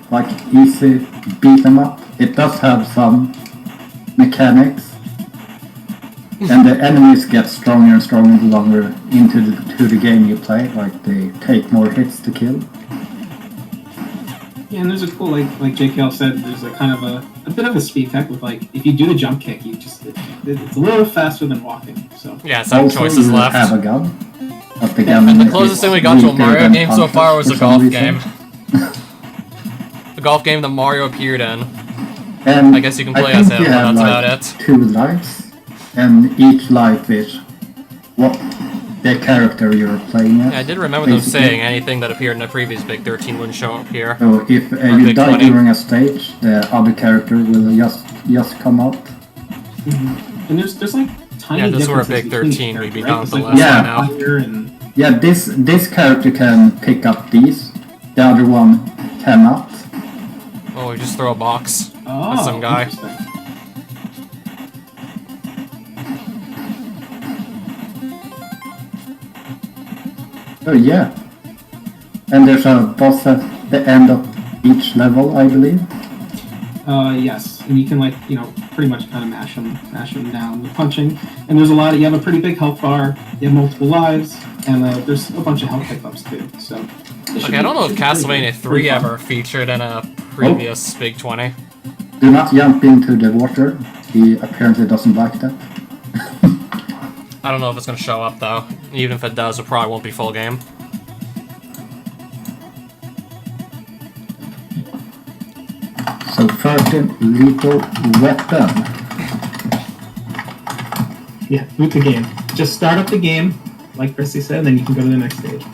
easy beat 'em up. It does have some mechanics, and the enemies get stronger and stronger the longer into the game you play. Like they take more hits to kill. Yeah, and there's a cool like JKL said. There's a kind of a bit of a speed effect with if you do the jump kick, it's a little faster than walking. So Yeah, 7 Also, choices you left. have a gun. But the gun And the is closest thing we got to a weaker Mario than game so punches far was for a some golf reason. game. The golf game that Mario appeared in. And I guess you can play I as think him, you but have that's about it. 2 lives, and each life is what the character you're playing as. Yeah, I did remember them basically. saying anything that appeared in the previous Big 13 wouldn't show up here. So if Or you Big die 20. during a stage, the other character will just come out. and there's like tiny. Yeah, this were a differences Big between 13, we'd be characters, down right? to the There's, last Yeah. one now. fire and Yeah, this character can pick up these, the other one cannot. Oh, we just throw a box. oh, That's some guy. interesting. Oh yeah. And there's a boss at the end of each level, I believe. Yes, and you can pretty much kind of mash them down with punching. And there's you have a pretty big health bar. You have multiple lives, and there's a bunch of health pickups too. So. Okay, I don't know if Castlevania 3 ever featured in a previous Big 20. Do not jump into the water. He apparently doesn't like that. I don't know if it's gonna show up though. Even if it does, it probably won't be full game. So 13 Lethal Weapon. Yeah, boot the game. Just start up the game, like Chrissy said, and then you can go to the next stage.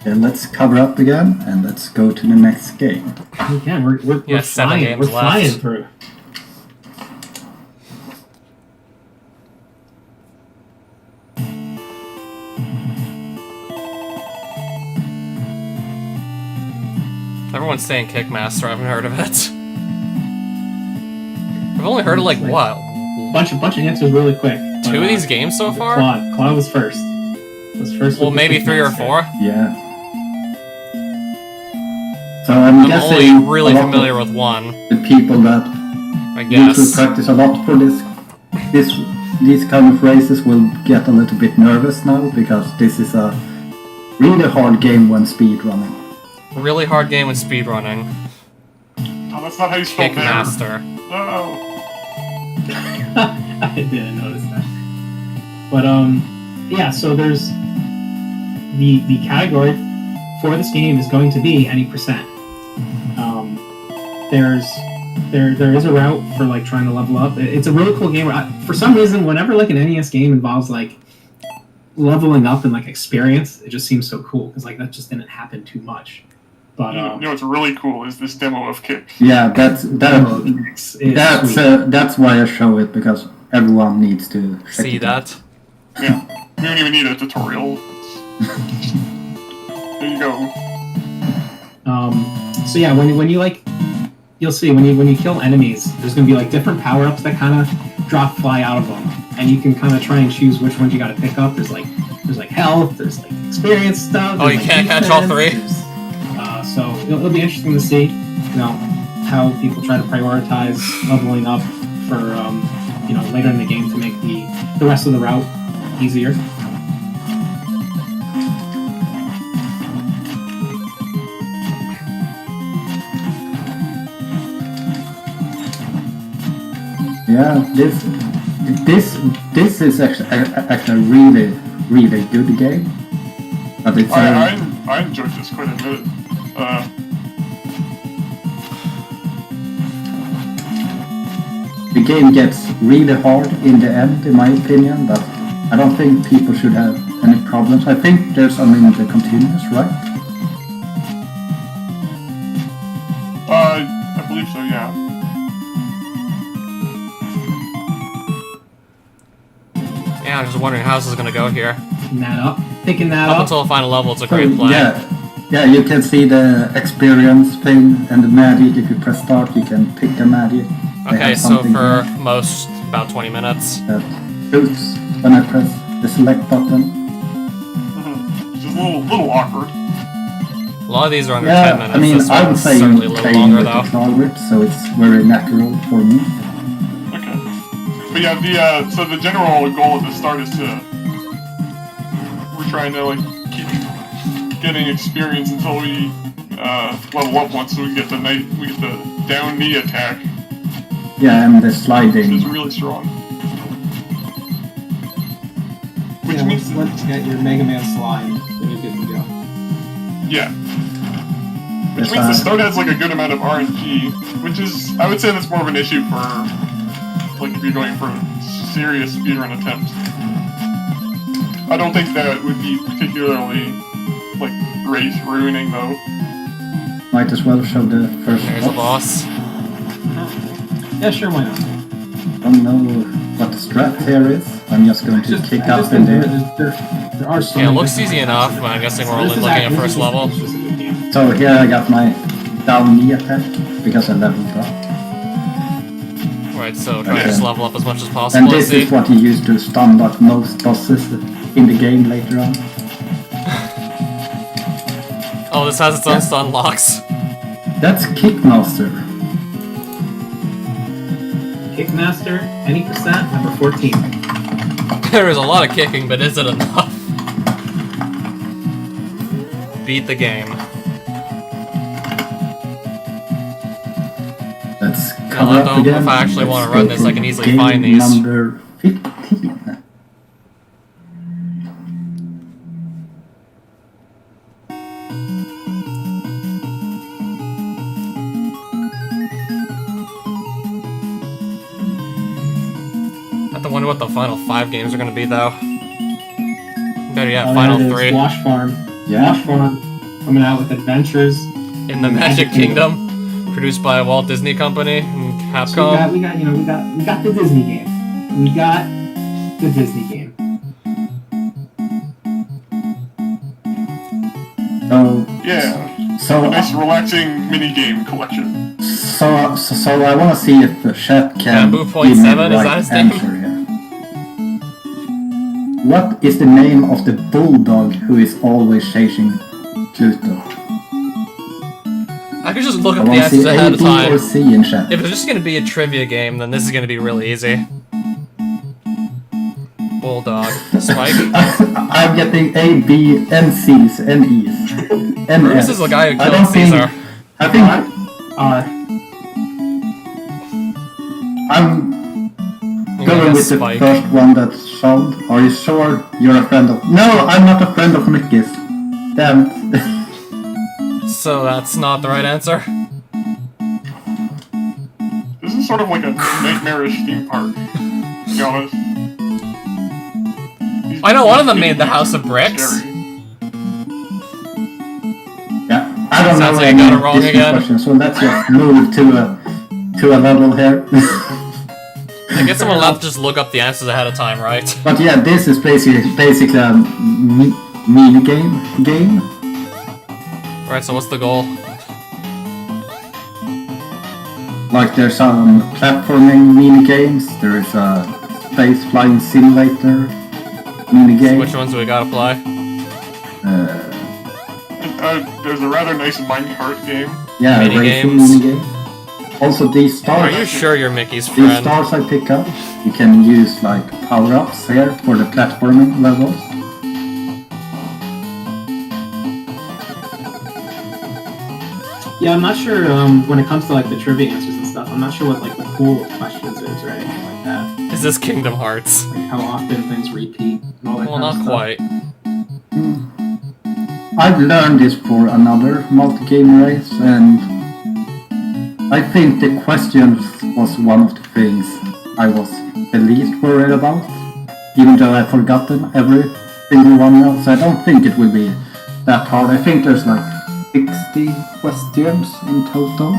Okay, let's cover up again and let's go to the next game. Again, we're Yeah, 7 flying. games We're flying left. through. Everyone's saying Kickmaster, I haven't heard of it. I've only heard of what? Bunch of answers really quick. 2 of these games so far? Claude was first. Well, maybe 3 or 4. Yeah. So I'm I'm guessing only really a lot familiar of with 1, the people that I usually guess. practice a lot for these kind of races will get a little bit nervous now because this is a really hard game when speedrunning. Really hard game with speedrunning. Oh, that's not how you spell there. Kickmaster. No. I didn't notice that. But yeah. So there's the category for this game is going to be any percent. There is a route for trying to level up. It's a really cool game. For some reason, whenever an NES game involves leveling up and experience, it just seems so cool because that just didn't happen too much. But You know what's really cool is this demo of Kick. Yeah, that's sweet. that's why I show it because everyone needs to check See it out. that? Yeah. You don't even need a tutorial. There you go. So yeah, when you you'll see when you kill enemies, there's gonna be different power-ups that kind of fly out of them, and you can kind of try and choose which ones you got to pick up. There's health, there's experience stuff. Oh, you can't catch all 3? So it'll be interesting to see, how people try to prioritize leveling up for later in the game to make the rest of the route easier. Yeah, this is actually a really good game. But it's I enjoyed this quite a bit. the game gets really hard in the end, in my opinion. But I don't think people should have any problems. I think there's unlimited continuous, right? I believe so, yeah. Yeah, I'm just wondering how this is gonna go here. Picking that Up up. until the final level, it's a great play. Yeah, you can see the experience thing and the magic. If you press start, you can pick a magic. They Okay, have so something for there most, about 20 minutes. that shoots when I press the select button. Which is a little awkward. A lot of these are under Yeah, 10 minutes. I mean, This I would one's say certainly a little playing longer with though. the claw grip, so it's very natural for me. Okay. But yeah, so the general goal at the start is we're trying to like keep getting experience until we level up once, so we get the down knee attack, Yeah, and the which sliding. is really strong. Which Yeah, means once you get your Mega Man slide, then you're good to go. yeah. Which Yes, means the start has like a good amount of RNG, which is, I would say that's more of an issue for, like, if you're going for serious speedrun attempts. I don't think that would be particularly, like, race ruining though. Might as well show the first There's a boss. Yeah, sure, why not? Don't know what the strat here is. I'm just going to kick I up just in think there. there are so Yeah, it many looks different easy ways. enough, but I'm guessing we're This only is looking act- at this first is- level. it's just a good game. So here I got my down knee attack because I leveled up. Right, so try to Okay. just level up as much as And possible. this See? is what you use to stun block most bosses in the game later on. Oh, this has its own stun locks. That's Kickmaster. Kickmaster, any percent, number 14. There is a lot of kicking, but is it enough? Beat the game. Let's I cover don't up know again. if I actually Let's wanna go run this, for I can easily game find these. Number 15. I have to wonder what the final 5 games are gonna be, though. Better yet, Oh, final there it is, 3. Wash Farm. Yeah. Wash Farm coming out with adventures. In the Magic Kingdom, produced by Walt Disney Company and So Capcom. we got the Disney game. We got the Disney game. So, Yeah, so, a nice relaxing mini game collection. so I want to see if the chat can Bamboo give Point me 7, the is right that his name? answer here. What is the name of the bulldog who is always chasing Pluto? I could just look I up the want to answers see ahead A, of B, or time. C in chat. If it's just gonna be a trivia game, then this is gonna be really easy. Bulldog. Spike. I'm getting A, B, and C's, and E's, and Bruce F's. is the guy who I killed don't think- Caesar. I think R. I'm I'm gonna going guess with the Spike. first one that's shown. Are you sure you're a friend of... No, I'm not a friend of Mickey's. Damn it. So that's not the right answer? This is sort of like a nightmarish theme park, to be honest. I know one of them made the House of Bricks. Scary. Yeah, I don't Sounds know like I got any it wrong Disney again. questions, so let's just move to a level here. I guess someone will have to just look up the answers ahead of time, right? But yeah, this is basically a mini game. Right, so what's the goal? Like there's some platforming mini games. There is a space flying simulator mini game. Which ones do we gotta play? There's a rather nice Minecart game. Yeah, Mini racing games. mini game. Also these Are stars. you sure you're Mickey's These friend? stars I pick up, you can use like power-ups here for the platforming levels. Yeah, I'm not sure when it comes to like the trivia answers and stuff. I'm not sure what like the cool questions is, right? that. Is this Kingdom Hearts? Like how often things repeat and all that Well, kind of not stuff. quite. I've learned this for another multi-game race, and I think the questions was one of the things I was the least worried about, even though I've forgotten every single one now, so I don't think it will be that hard. I think there's like 60 questions in total.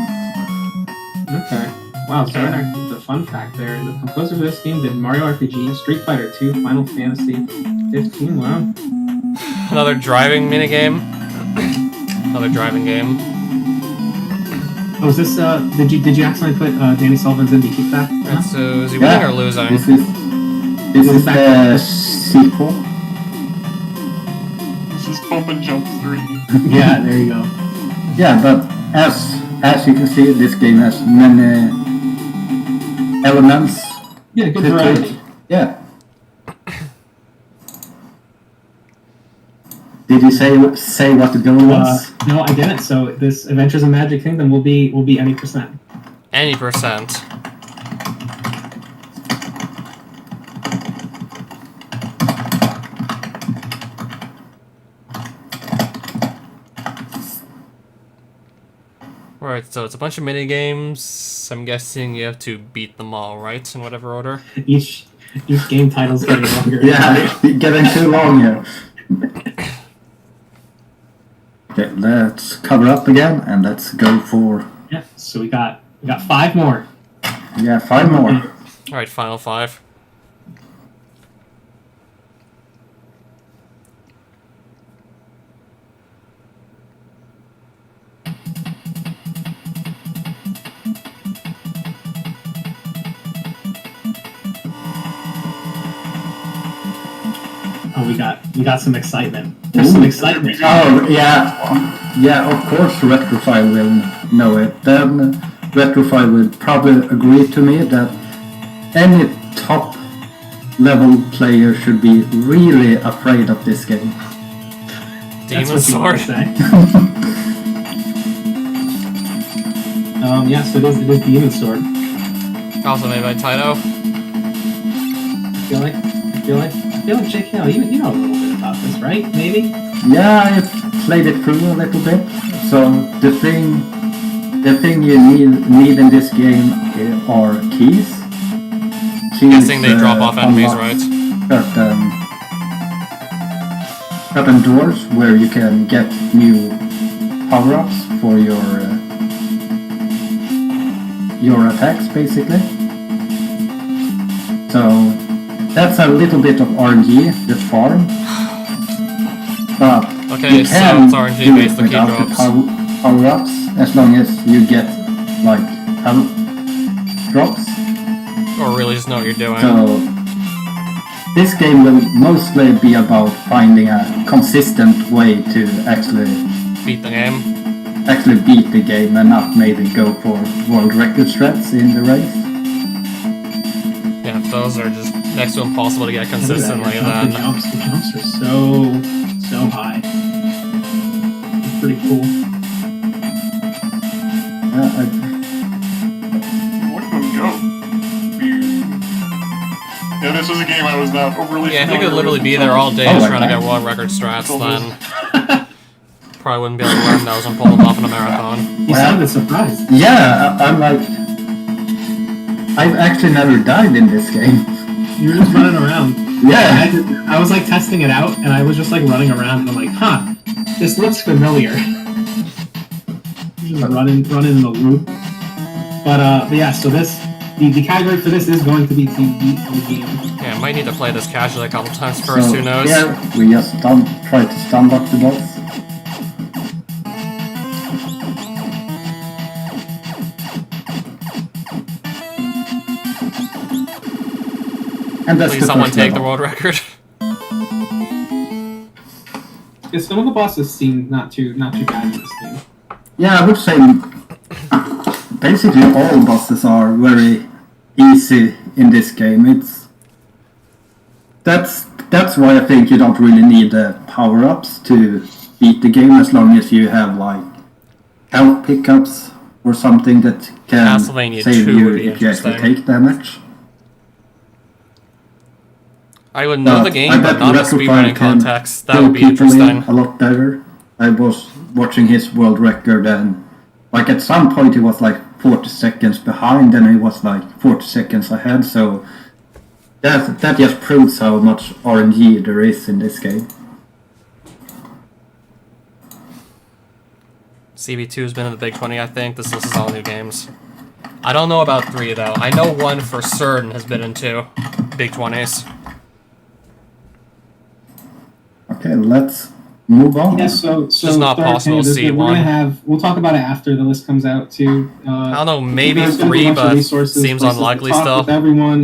Okay. Wow, so the fun fact there, the composer of this game did Mario RPG, Street Fighter 2, Final Fantasy 15, wow. Another driving minigame. Another driving game. Oh, is this, did you accidentally put Danny Sullivan's indie kickback? It's, is he winning or losing? This is the sequel. This is Bump and Jump 3. Yeah, there you go. Yeah, but as you can see, this game has many elements. Yeah, good to it. variety. Yeah. Did you say what the goal was? No, I didn't. So this Adventures in Magic Kingdom will be any percent. Any percent. Right, so it's a bunch of mini games. I'm guessing you have to beat them all, right? In whatever order. Each game title's getting longer. Yeah, getting too long here. Okay, let's cover up again and let's go for Yeah. So we got 5 more. 5 more. Alright, final 5. Oh, we got some excitement. There's some excitement. Oh yeah, of course Retrofile will know it. Then Retrofile will probably agree to me that any top level player should be really afraid of this game. That's Demon what you want Sword. to say. Yeah, so it is Demon Sword. Also made by Taito. I feel like JKL, you know a little bit about this, right? Maybe? Yeah, I played it through a little bit. So the thing you need in this game are keys. Guessing they drop off enemies, unlock right? Certain doors where you can get new power-ups for your attacks, basically. So that's a little bit of RNG, the farm. But Okay, you so can it's RNG do based it on key without the drops. power-ups as long as you get like health drops. Or really just know what you're doing. So this game will mostly be about finding a consistent way to actually Beat the game. beat the game and not maybe go for world record threats in the race. Yeah, those are just next to impossible to get consistently The then. jumps are so high. It's pretty cool. Look at them go. Yeah, this was a game I was not overly Yeah, if you familiar could literally with. be there all day Oh just my trying to God. get world record strats, then probably wouldn't be able to learn those and pull them off in a marathon. You Well- sounded surprised. Yeah, I'm like, I've actually never died in this game. You were just running around. Yeah. I was like testing it out, and I was just like running around, and I'm like, huh, this looks familiar. Just running in a loop. But yeah, so the category for this is going to be to beat the game. Yeah, might need to play this casually a couple times first, who knows? Here we just try to stun block the boss. And that's Please the someone first take the level. world record. Yeah, some of the bosses seem not too bad in this game. Yeah, I would say basically all bosses are very easy in this game. That's why I think you don't really need the power-ups to beat the game, as long as you have like health pickups or something that can Castlevania save 2 you would be if you actually interesting. take damage. I would know the game, I but bet not the Retrofire speedrunning can context. That fill would be people in interesting. a lot better. I was watching his world record, and like at some point he was like 40 seconds behind, and he was like 40 seconds ahead. So that just proves how much RNG there is in this game. CB2's been in the Big 20, I think. This list is all new games. I don't know about 3, though. I know 1 for certain has been in 2 Big 20s. Okay, let's move on. Yeah, so just not third possible to thing is see that we're one. gonna have. We'll talk about it after the list comes out too. I don't know, maybe there's gonna be 3, a bunch of but resources, seems places to unlikely talk still. With everyone,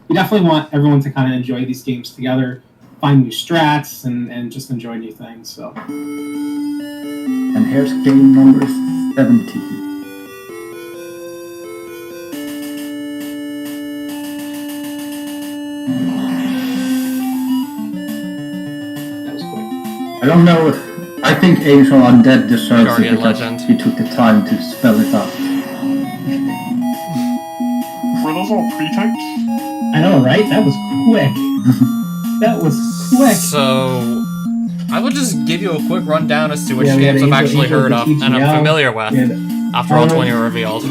we definitely want everyone to kind of enjoy these games together, find new strats, and just enjoy new things. So. And here's game number 17. That was quick. I don't know if... I think Angel Undead deserves Guardian it because Legend. he took the time to spell it out. Were those all pretyped? I know, right? That was quick. That was quick. So, I will just give you a quick rundown as to which Yeah, we had games I've Angel- actually Angel heard of and I'm Vichichi familiar with And after all 20 are revealed.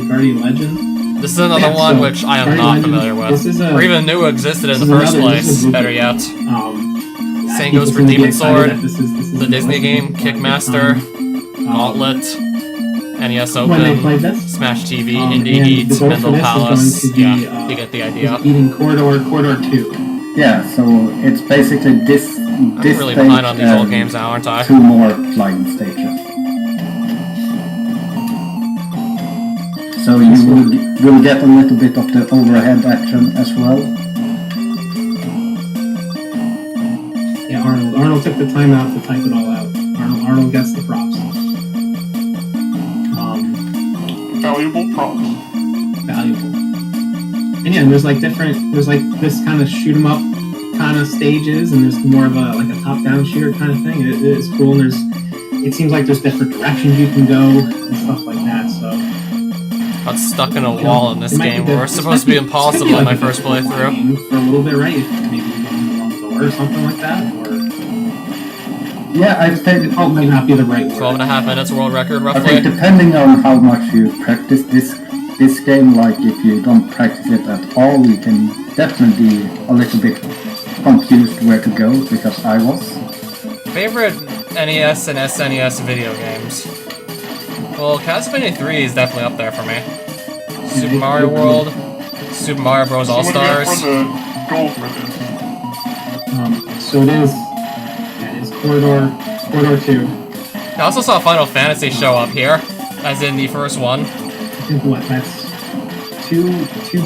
Guardian Legend. This is another Yeah, one so, which I am Guardian not Legend, familiar with, this is a- or even knew existed in this the is first another- this place, is a better movie. yet. Same People goes for seem to be Demon excited Sword, that this is the Disney game, Kickmaster, Gauntlet, NES When they Open, played this, Smash TV, and Indie the Heat, goal for Mendel this is Palace, going to be, yeah, you get the idea. eating Corridor 2. Yeah, so it's basically this I'm really stage behind on these old and games now, aren't I? 2 more plugin stages. So you will get a little bit of the overhead action as well. Yeah, Arnold took the time out to type it all out. Arnold gets the props. Valuable props. Valuable. And yeah, and there's like this kind of shoot 'em up kind of stages, and there's more of a top-down shooter kind of thing. It is cool, and it seems like there's different directions you can go and stuff like that. So Got stuck in a wall in this it might game be where it's supposed to be impossible in my first playthrough. for a little bit, right? If maybe you go in the wrong door or something like that, or Yeah, I think, oh, it might not be the right 12 word. and a half minutes world record, I think roughly. depending on how much you practice this game, like if you don't practice it at all, you can definitely be a little bit confused where to go, because I was. Favorite NES and SNES video games? Well, Castlevania 3 is definitely up there for me. Super Mario World, Super Mario Bros. So All what do we have Stars. for the goal for this? So it is Corridor 2. I also saw Final Fantasy show up here, as in the first one. I think what, that's two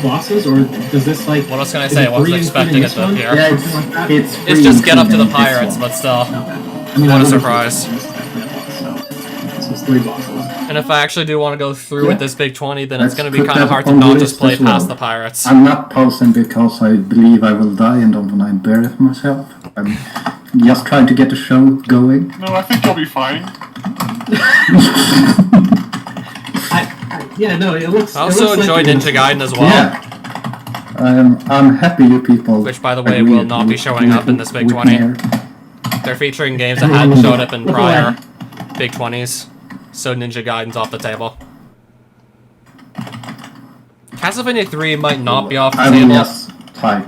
bosses, or does this like... What else can I is say? it I wasn't 3 expecting it this one? to appear. Yeah, Something like that? it's It's just get up to the including this pirates, one. but still. Okay. What a I would've surprise. thought this was definitely a boss, so it's 3 bosses. And if I actually do want to go through with this Big 20, then it's Let's going to be put kind of that hard to on the not list just play as well. past the pirates. I'm not pausing because I believe I will die and don't want to embarrass myself. I'm just trying to get the show going. No, I think you'll be fine. Yeah, no, it looks... I also enjoy Ninja Gaiden as well, Yeah. I'm happy you people. which, by the way, agree will not be showing up in this Big with 20. me here. They're featuring games that hadn't showed up in prior Big 20s, so Ninja Gaiden's off the table. Castlevania 3 might not be off the I will table. just type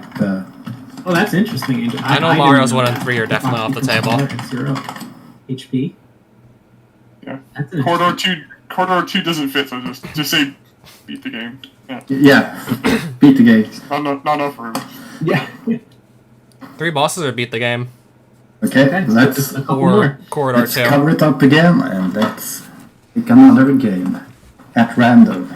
Oh, that's interesting, Angel. I know didn't Mario's know 1 and that. 3 are definitely off the table. At 0 HP. Yeah. That's an Corridor 2 doesn't fit, so just say beat the game. Yeah. yeah, beat the game. Not enough room. Yeah. 3 bosses or beat the game, Okay, Okay, so let's just a couple more. or Corridor let's 2. cover it up again and let's pick another game at random.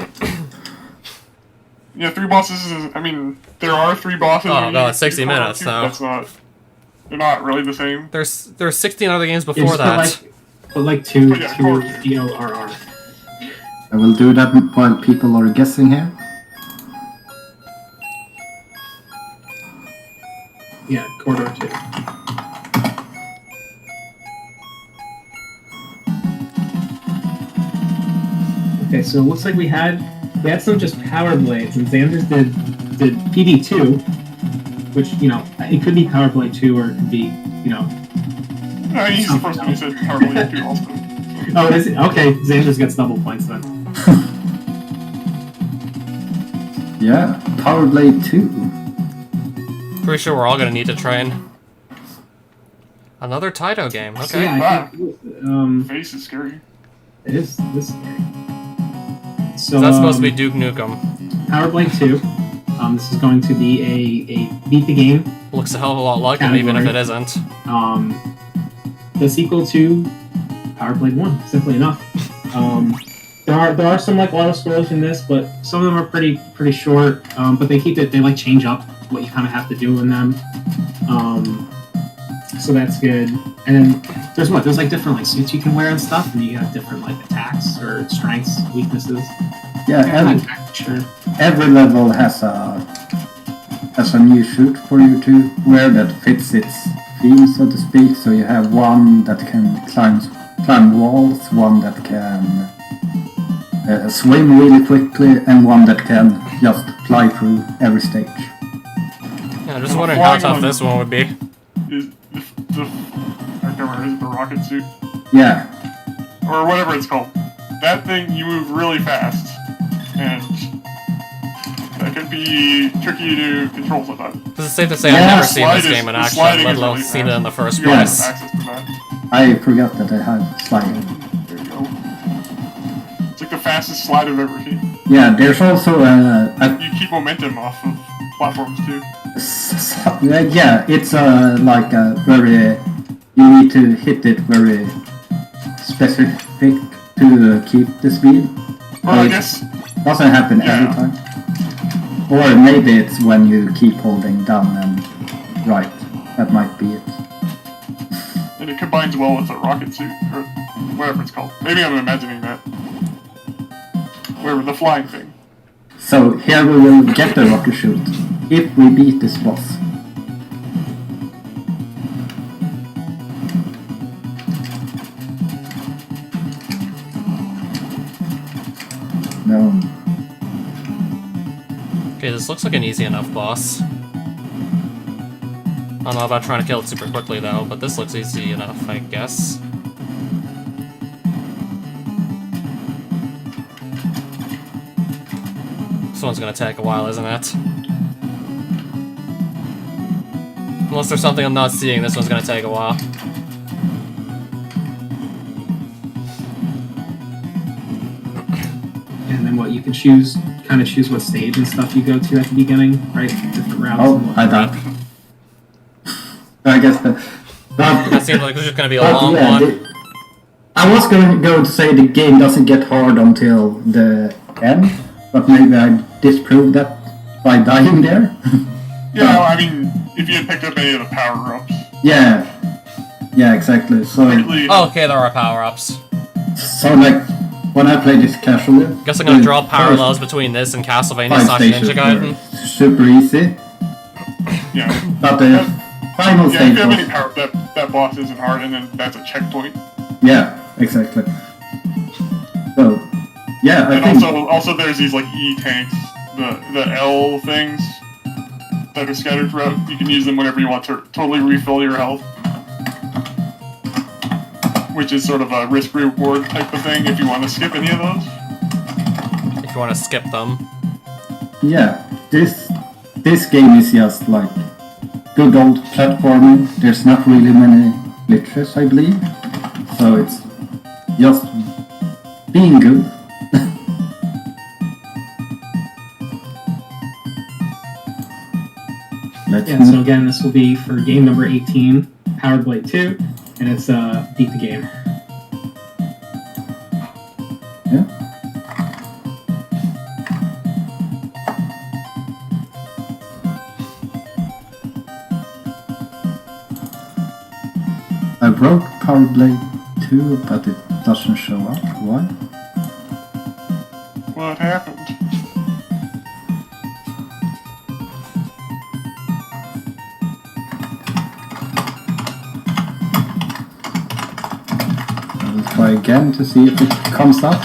Yeah, 3 bosses is, I mean, there are 3 bosses. Oh, in no, each- it's 60 each Corridor minutes, 2, so- That's not, they're not really the same. There's 16 other games Yeah, before just that. Put like two Yeah, of course. DORR. I will do that while people are guessing here. Yeah, Corridor 2. Okay, so it looks like we had some just power blades, and Xander's did PD2. which it could be Power Play 2 or it could be He's the first one who said Power Play 2 also. Oh, is it? Okay, Xanders gets double points then. Yeah, Power Blade 2. Pretty sure we're all gonna need to train. Another Taito game. So Okay. yeah, I think, Face is scary. it is this scary. So So that's supposed to be Duke Nukem. Power Blade 2. This is going to be a beat the game. Looks a hell of a lot like it, even if it isn't. The sequel to Power Blade 1, simply enough. There are some like auto scrolls in this, but some of them are pretty short. But they like change up what you kind of have to do in them. So that's good. And then there's like different like suits you can wear and stuff, and you have different like attacks or strengths, weaknesses. Yeah, I'm not sure. every level has a new suit for you to wear that fits its theme, so to speak. So you have one that can climb walls, one that can swim really quickly, and one that can just fly through every stage. Yeah, I'm just wondering how tough this one would be. Is I can't remember, is it the rocket suit? Yeah, Or whatever it's called. That thing, you move really fast. And that can be tricky to control sometimes. Because it's safe to say Yeah, I've never the seen this slide is- game in the action, sliding let is alone really seen it fast. in the first You have place. access to that. I forgot that I had sliding. There you go. It's like the fastest slide I've ever seen. Yeah, there's also You keep momentum off of platforms too. yeah, it's like a very, you need to hit it very specific to keep the speed. Well, I It guess doesn't happen Yeah. every time. Or maybe it's when you keep holding down and right. That might be it. and it combines well with the rocket suit, or whatever it's called. Maybe I'm imagining that. Whatever, the flying thing. So here we will get the rocket shoot if we beat this boss. No. Okay, this looks like an easy enough boss. I don't know about trying to kill it super quickly though, but this looks easy enough, I guess. This one's gonna take a while, isn't it? Unless there's something I'm not seeing, this one's gonna take a while. And then what you can choose what stage and stuff you go to at the beginning, right? Different routes. Oh, and I whatnot. died. I guess that. That seems like there's just gonna be a But long yeah, one. I was going to say the game doesn't get hard until the end, but maybe I disproved that by dying there. Yeah, I mean, if you had picked up any of the power-ups. Yeah, exactly. So, Lately, Oh, okay, there are power-ups. like when I play this casually, Guess I'm gonna the draw first parallels between this and Castlevania / 5 stages Ninja Gaiden. were super easy, yeah. but the final Yeah, if stage you have any was, power that boss isn't hard, and then that's a checkpoint. yeah, exactly. So, yeah, I And think also there's these like E-tanks, the L things that are scattered throughout. You can use them whenever you want to totally refill your health. Which is sort of a risk-reward type of thing if you want to skip any of those. If you want to skip them. yeah, this game is just like good old platforming. There's not really many glitches, I believe. So it's just being good. Let's Yeah, so again, this will be for game number 18, Power Blade 2, and it's beat the game. yeah. I broke Power Blade 2, but it doesn't show up. Why? What happened? I will try again to see if it comes up.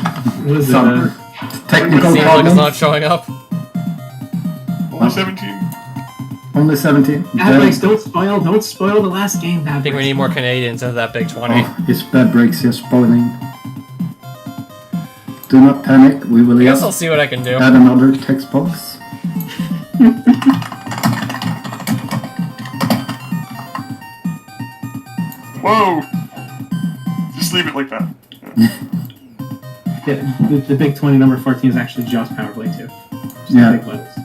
What is Some technical Seems like it's problems. not showing up. Only 17. Only 17. Bad Breaks, don't spoil the last game, Bad I think we Breaks. need more Canadians into that big 20. Oh, it's Bad Breaks here spoiling. Do not panic, we will I guess I'll just see what I can do. add another text box. Whoa! Just leave it like that. Yeah, the big 20 number 14 is actually just Power Play 2. Just Yeah. the big letters.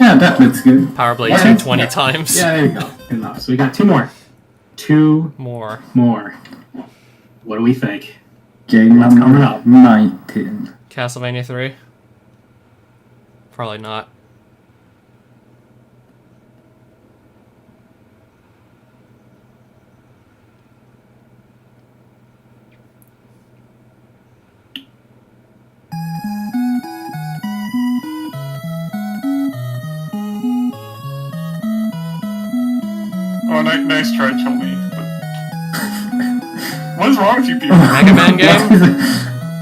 Yeah, that looks good. Power Play Okay. 2 20 times. Yeah, there you go. Good enough. So we got two more. Two More. more. What do we think? Game What's coming number up? 19. Castlevania 3? Probably not. Oh, nice try, Tony. What is wrong with you people? Mega Man game?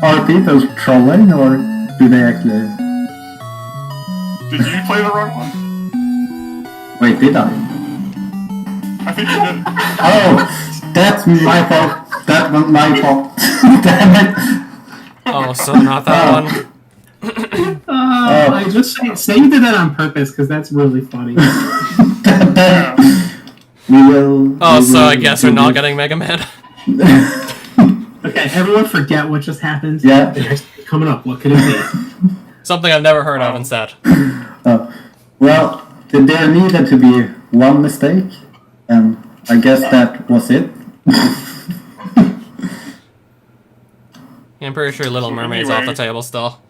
Are people trolling or do they actually... Did you play the wrong one? Wait, did I? I think you did. Oh! That's my fault! That was my fault! Damn it! Oh, so not that one? I just say you did that on purpose because that's really funny. Yeah. We will... Oh, we so will I guess we're do not it. getting Mega Man. Okay, everyone forget what just happened. Yeah. There's coming up. What could it be? Something I've never heard of instead. Well, there needed to be one mistake, and I guess that was it. I'm pretty sure Little So Mermaid's off the anyway- table still.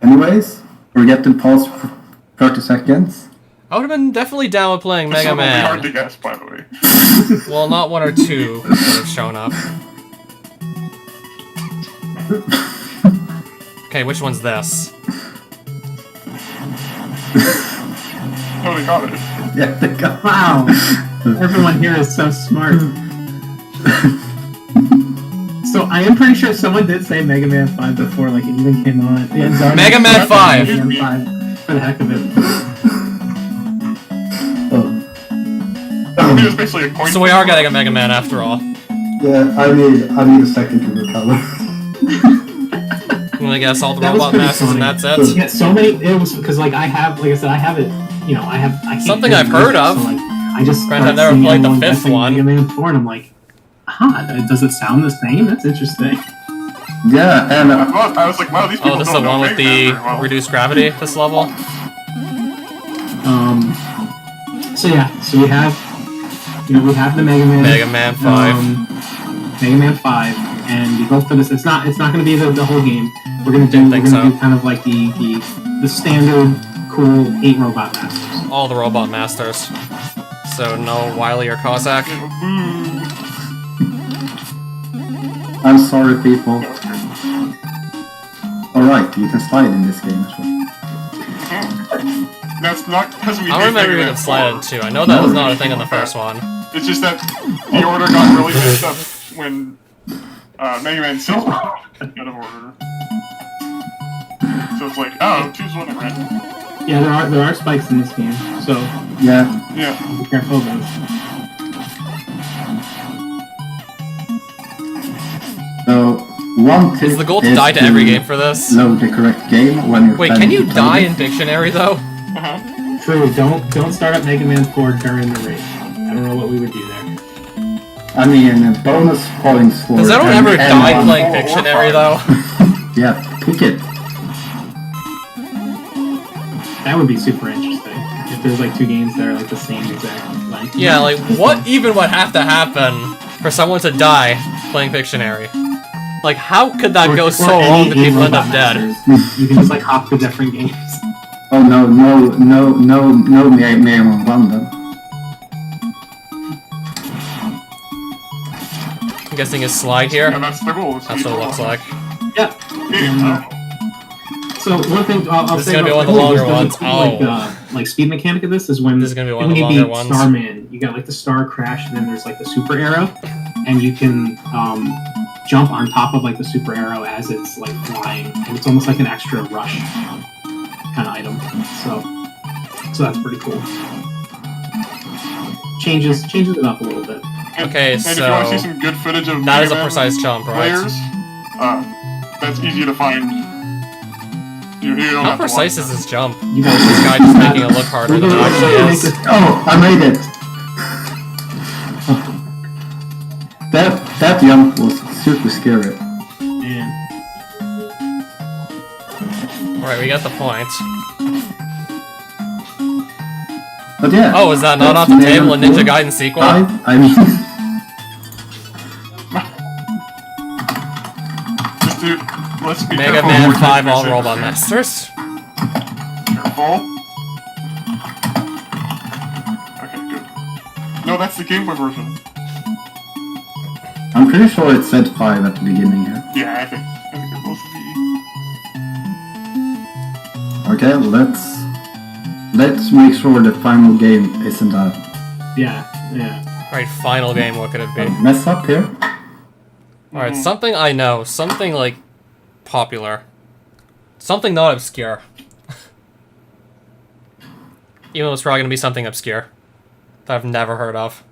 Anyways, forget to pause for 30 seconds. I would have been definitely down with playing This Mega one will be hard to Man. guess, by the way. Well, not one or two would have shown up. Okay, which one's this? Totally got it. Yeah, they got... Wow. Everyone here is so smart. So I am pretty sure someone did say Mega Man 5 before, like it even came on. Yeah, Zarna- Mega Man 5. Mega Man 5. For the heck of it. I mean, it's basically a coin. So we are getting a Mega Man after all. Yeah, I need a second to recover. I'm gonna guess all the That was Robot pretty Masters and funny. that's it. Yeah, so many. It was because like I have, like I said, I have it. You know, I can't Something hear I've the heard music, of. So, like, I just Granted, I've started never seeing played the everyone fifth guessing one. Mega Man 4, and I'm like, does it sound the same? That's interesting. Yeah, and I was like, wow, these people Oh, this is don't the one know with Mega the Man very well. reduced gravity, this level? So yeah, so we have the Mega Man. Mega Man 5. Mega Man 5, and we hope for this. It's not going to be the whole game. We're gonna Didn't do think do so. kind of like the standard cool 8 Robot Masters. All the Robot Masters. So no Wily or Cossack. I'm sorry, people. Alright, you can slide in this game as well. That's not because we I don't hate remember Mega you Man can slide 4. in 2. I know that was not a thing in the first one. It's just that the order got really mixed up when Mega Man 6 was out of order. So it's like, oh, choose one at random. Yeah, there are spikes in this game, so Yeah, Yeah. be careful of those. so one tip Is the goal to die to every game for this? load the correct game when you're Wait, planning can you to play die it. in Dictionary though? Uh-huh. True. Don't start up Mega Man 4 during the race. I don't know what we would do there. I mean, bonus points for... Does anyone ever die anyone. playing or Dictionary five. though? Yeah, pick it. That would be super interesting if there's like two games that are like the same exact length. Yeah, like what even would have to happen for someone to die playing Pictionary? Like how could that go so wrong that any people end Robot up dead? Masters. You can just like hop to different games. Oh no, no Mega Man 1 then. I'm guessing a slide here. Yeah, that's the goal. That's what it looks like. Yeah. So one thing I'll This is say gonna be about one of the longer there's ones. a cool, like speed mechanic of this is when This is gonna be one of when the you longer beat ones. Starman, you got like the star crash, and then there's like the super arrow, and you can jump on top of like the super arrow as it's like flying, and it's almost like an extra rush kind of item. So that's pretty cool. Changes it up a little bit. Okay, and if you want to see so some good footage of that is a Mega Man precise jump, right? players, that's easy to find. You don't How have to precise watch is that. this jump? You guys This guy just making it look harder than it actually is. Oh, I made it! That jump was super scary. Man. Alright, we get the point. But yeah. Oh, is that not off that's the table? A Mega Ninja Man Gaiden sequel? 5, I mean... Just do, let's be Mega careful Man with 5 what all we Robot say. Masters. Careful. Okay, good. No, that's the Game Boy version. I'm pretty sure it said 5 at the beginning here. Yeah, I think it's supposed to be. Okay, let's make sure the final game isn't a Yeah. Alright, final game, what could it be? mess up here. Alright, something I know. Something, like, popular. Something not obscure. Even though it's probably gonna be something obscure. That I've never heard of.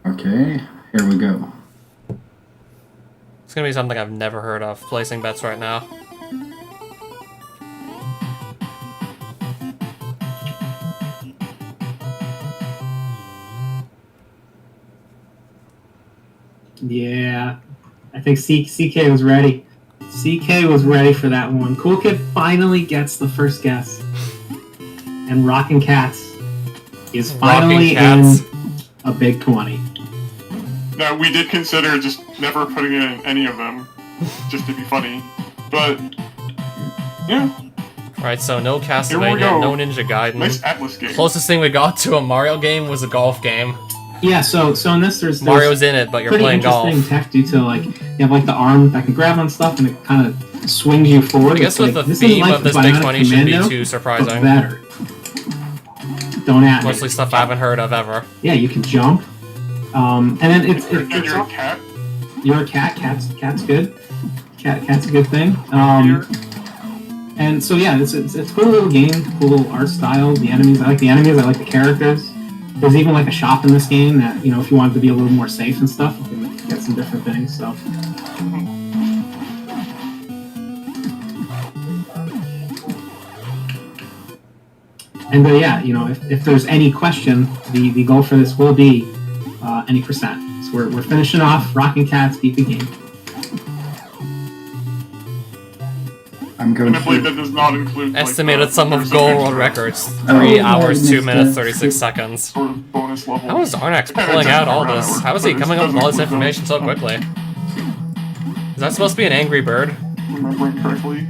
Okay, here we go. It's gonna be something I've never heard of. Placing bets right now. Yeah. I think CK was ready. CK was ready for that one. Cool Kid finally gets the first guess. And Rockin' Cats is finally Cats. in a big 20. Now, we did consider just never putting in any of them, just to be funny. But, yeah, Right, so no Here we Castlevania, go. no Ninja Gaiden. nice Atlas game. Closest thing we got to a Mario game was a golf game. Yeah, so in this there's Mario's in it, but you're pretty playing golf. interesting tech due to like you have like the arm that can grab on stuff and it kind of swings you forward. I guess It's with like, the this is theme like of this the Big Bionic 20 shouldn't be Commando, too but surprising. better. Don't at me. Mostly stuff I haven't heard of ever. Yeah, you can jump. And then And it's you're a cat. you're a cat. Cat's good. Cat's a good thing. And so yeah, it's a cool little game, cool little art style. The enemies, I like the enemies. I like the characters. There's even like a shop in this game that if you wanted to be a little more safe and stuff, you can get some different things. So. And yeah, if there's any question, the goal for this will be any percent. So we're finishing off Rockin' Cats beat the game. I'm going And I believe to... that does not include Estimated like, sum of there's goal an world extra records. Oh, 3 yeah, hours, I 2 missed minutes, that. 36 seconds. Sort of bonus level. How is Arnax Yeah, pulling it's out all around this? hour, How is he but it coming up with all this doesn't include information so quickly? Is that supposed to be an Angry Bird? Remembering correctly.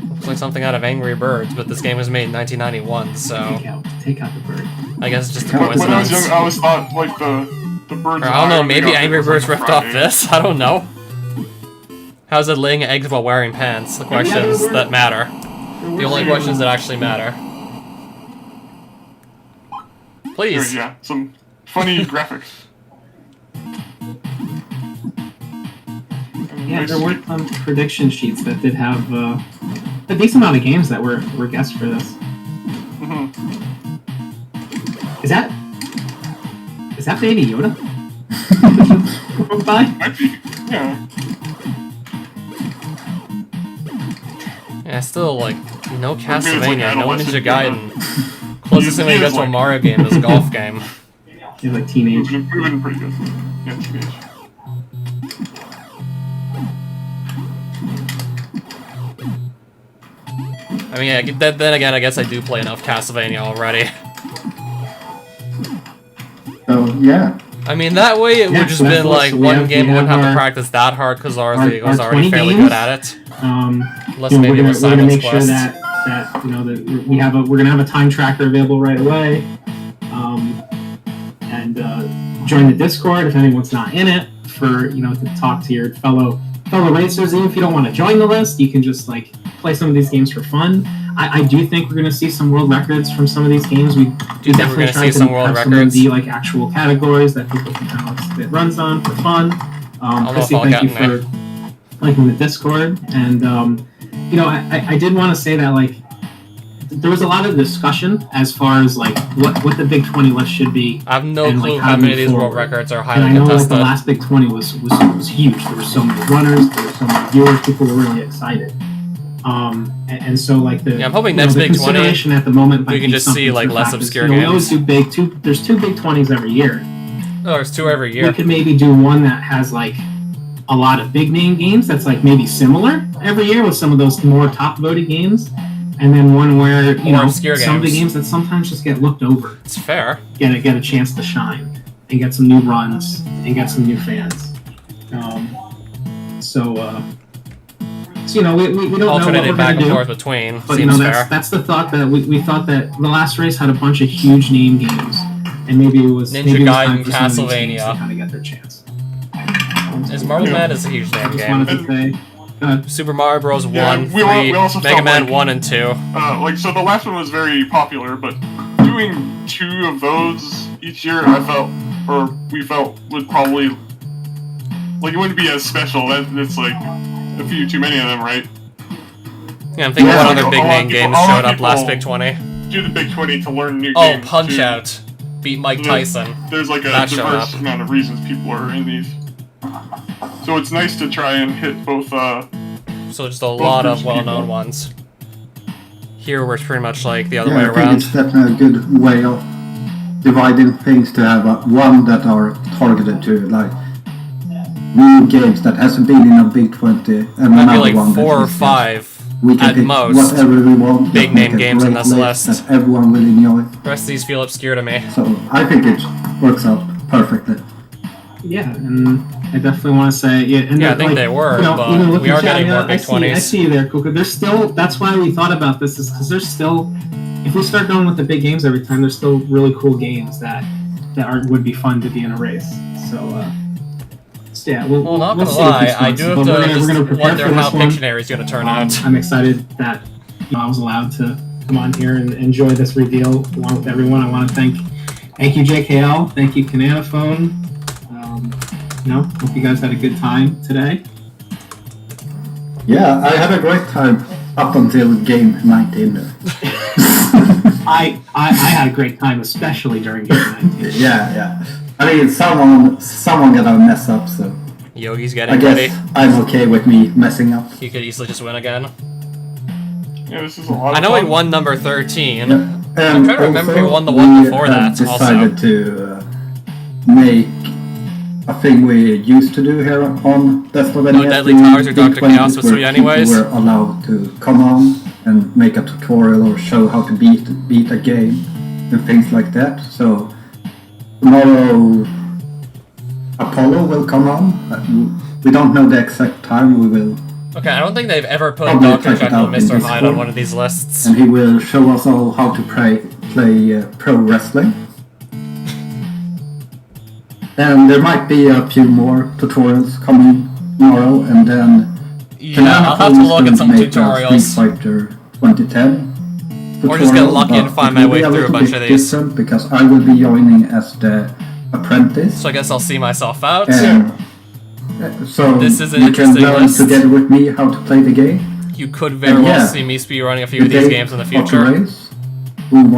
Looks like something out of Angry Birds, but this game was made in 1991, so Take out the bird. I guess it's just a When When I was coincidence. young, I always thought like the birds. Or I don't know, maybe got Angry it was, Birds like, ripped off Friday. this? I don't know. How's it laying eggs while wearing pants? The questions that matter. The only questions that actually matter. Please. Yeah, some funny graphics. Yeah, Nice there were some prediction sheets that did have a decent amount of games that were guessed for this. Mhm. Is that Baby Yoda? By? Might be. Yeah. Yeah, still, like, no like Castlevania, no adolescent Ninja Yoda. Gaiden. Closest thing we He got is to a like- Mario game is a golf game. He's like teenage. We've been pretty good. Yeah, teenage. I mean, yeah, then again, I guess I do play enough Castlevania already. So, yeah. I mean, that way it Yeah, would just so that's been what- like so we one have- game we wouldn't have have to our- practice that hard because Dorothy our was already 20 fairly games. good at it. Unless We're maybe gonna, with we're gonna Simon's make sure Quest. that we're gonna have a time tracker available right away. And join the Discord if anyone's not in it. for to talk to your fellow racers. Even if you don't want to join the list, you can just like play some of these games for fun. I do think we're going to see some world records from some of these games. We Do you think we're going to see some world records? Be like actual categories that people can kind of spit runs on for fun. Chrissy, thank you for liking the Discord, and I did want to say that like there was a lot of discussion as far as like what the Big 20 list should be. I have no and, clue like, how to many of move these world forward. records are And highly I know like contested. the last Big 20 was huge. There were so many runners, there were so many viewers, people were really excited. And so like the I'm hoping next the Big 20 consideration at the moment we might can be just something see, like, to the less fact is, obscure we always games. do there's two Big 20s every year. Oh, there's 2 every We year. could maybe do one that has like a lot of big name games that's like maybe similar every year with some of those more top voted games, and then one where More obscure some of the games. games that sometimes just get looked over It's fair. get a chance to shine and get some new runs and get some new fans. So we don't know what Alternating we're back gonna and do. forth between But seems that's fair. that's the thought that we thought that the last race had a bunch of huge name games, and maybe it was Ninja maybe it was Gaiden, time for some of these games Castlevania. to kind of get their chance. Is Marvel Madness a huge I name just game? wanted to say, Super Mario Bros. 1, Yeah, 3, we also Mega felt Man like- 1 and 2. So the last one was very popular, but doing 2 of those each year, we felt would probably like it wouldn't be as special. It's like a few too many of them, right? Yeah, I'm thinking Yeah, what like other a big lot name of people- games a lot showed of up last people- Big 20. Do the Big 20 to learn new Oh, games. Punch too. Out. Beat Mike Yeah. Tyson. There's like a That showed diverse up. amount of reasons people are in these. So it's nice to try and hit both. So just a lot of groups of well-known people. ones. Here we're pretty much like the other Yeah, way I think around. it's definitely a good way of dividing things to have one that are targeted to like new games that hasn't been in a Big 20 and Might be another like one that 4 or is just- 5. We can at pick most, whatever we want. big just make name a games in great this list. that everyone will enjoy. The rest of these feel obscure to me. So I think it works out perfectly. yeah, and I definitely want to say, and Yeah, I then, think like, they were, but even looking we are at getting more I Big see 20s. you there, Kuka. There's still, that's why we thought about this, is because there's still, if we start going with the big games every time, there's still really cool games that would be fun to be in a race. So yeah, Well, not we'll gonna see with lie, these I ones, do have but to we're gonna just prepare wonder for how this one. Pictionary is going to turn out. I'm excited that I was allowed to come on here and enjoy this reveal along with everyone. I want to thank you JKL, thank you Cananaphone. Hope you guys had a good time today. Yeah, I had a great time up until game 19 there. I had a great time, especially during game 19. Yeah. I mean, someone gotta mess up, so Yogi's I getting guess ready. I'm okay with me messing up. He could easily just win again. Yeah, this is a lot. I of know fun. he won number 13. Yeah. I'm trying to remember also, who won the one we before have that, decided to make a thing we used to do here on Best of No NES Deadly during Towers or Big Dr. Chaos 20s, with where Sui anyways. people were allowed to come on and make a tutorial or show how to beat a game and things like that. So tomorrow Apollo will come on. We don't know the exact time. We will, Okay, I don't think they've ever put Probably Dr. check it Jekyll out and in Mr. Hyde on Discord. one of these lists. and he will show us all how to play pro wrestling. And there might be a few more tutorials coming tomorrow, and then Yeah, I'll have to look at some tutorials. Street Fighter 2010. Or just get tutorial, lucky and but find it my will way be through a little bunch bit of these. different because I will be joining as the apprentice. So I guess I'll see myself out. And so This is an you can interesting learn list. together with me how to play the game. You could very And well yeah, see me speedrunning a few The of these day games in the of future. race, we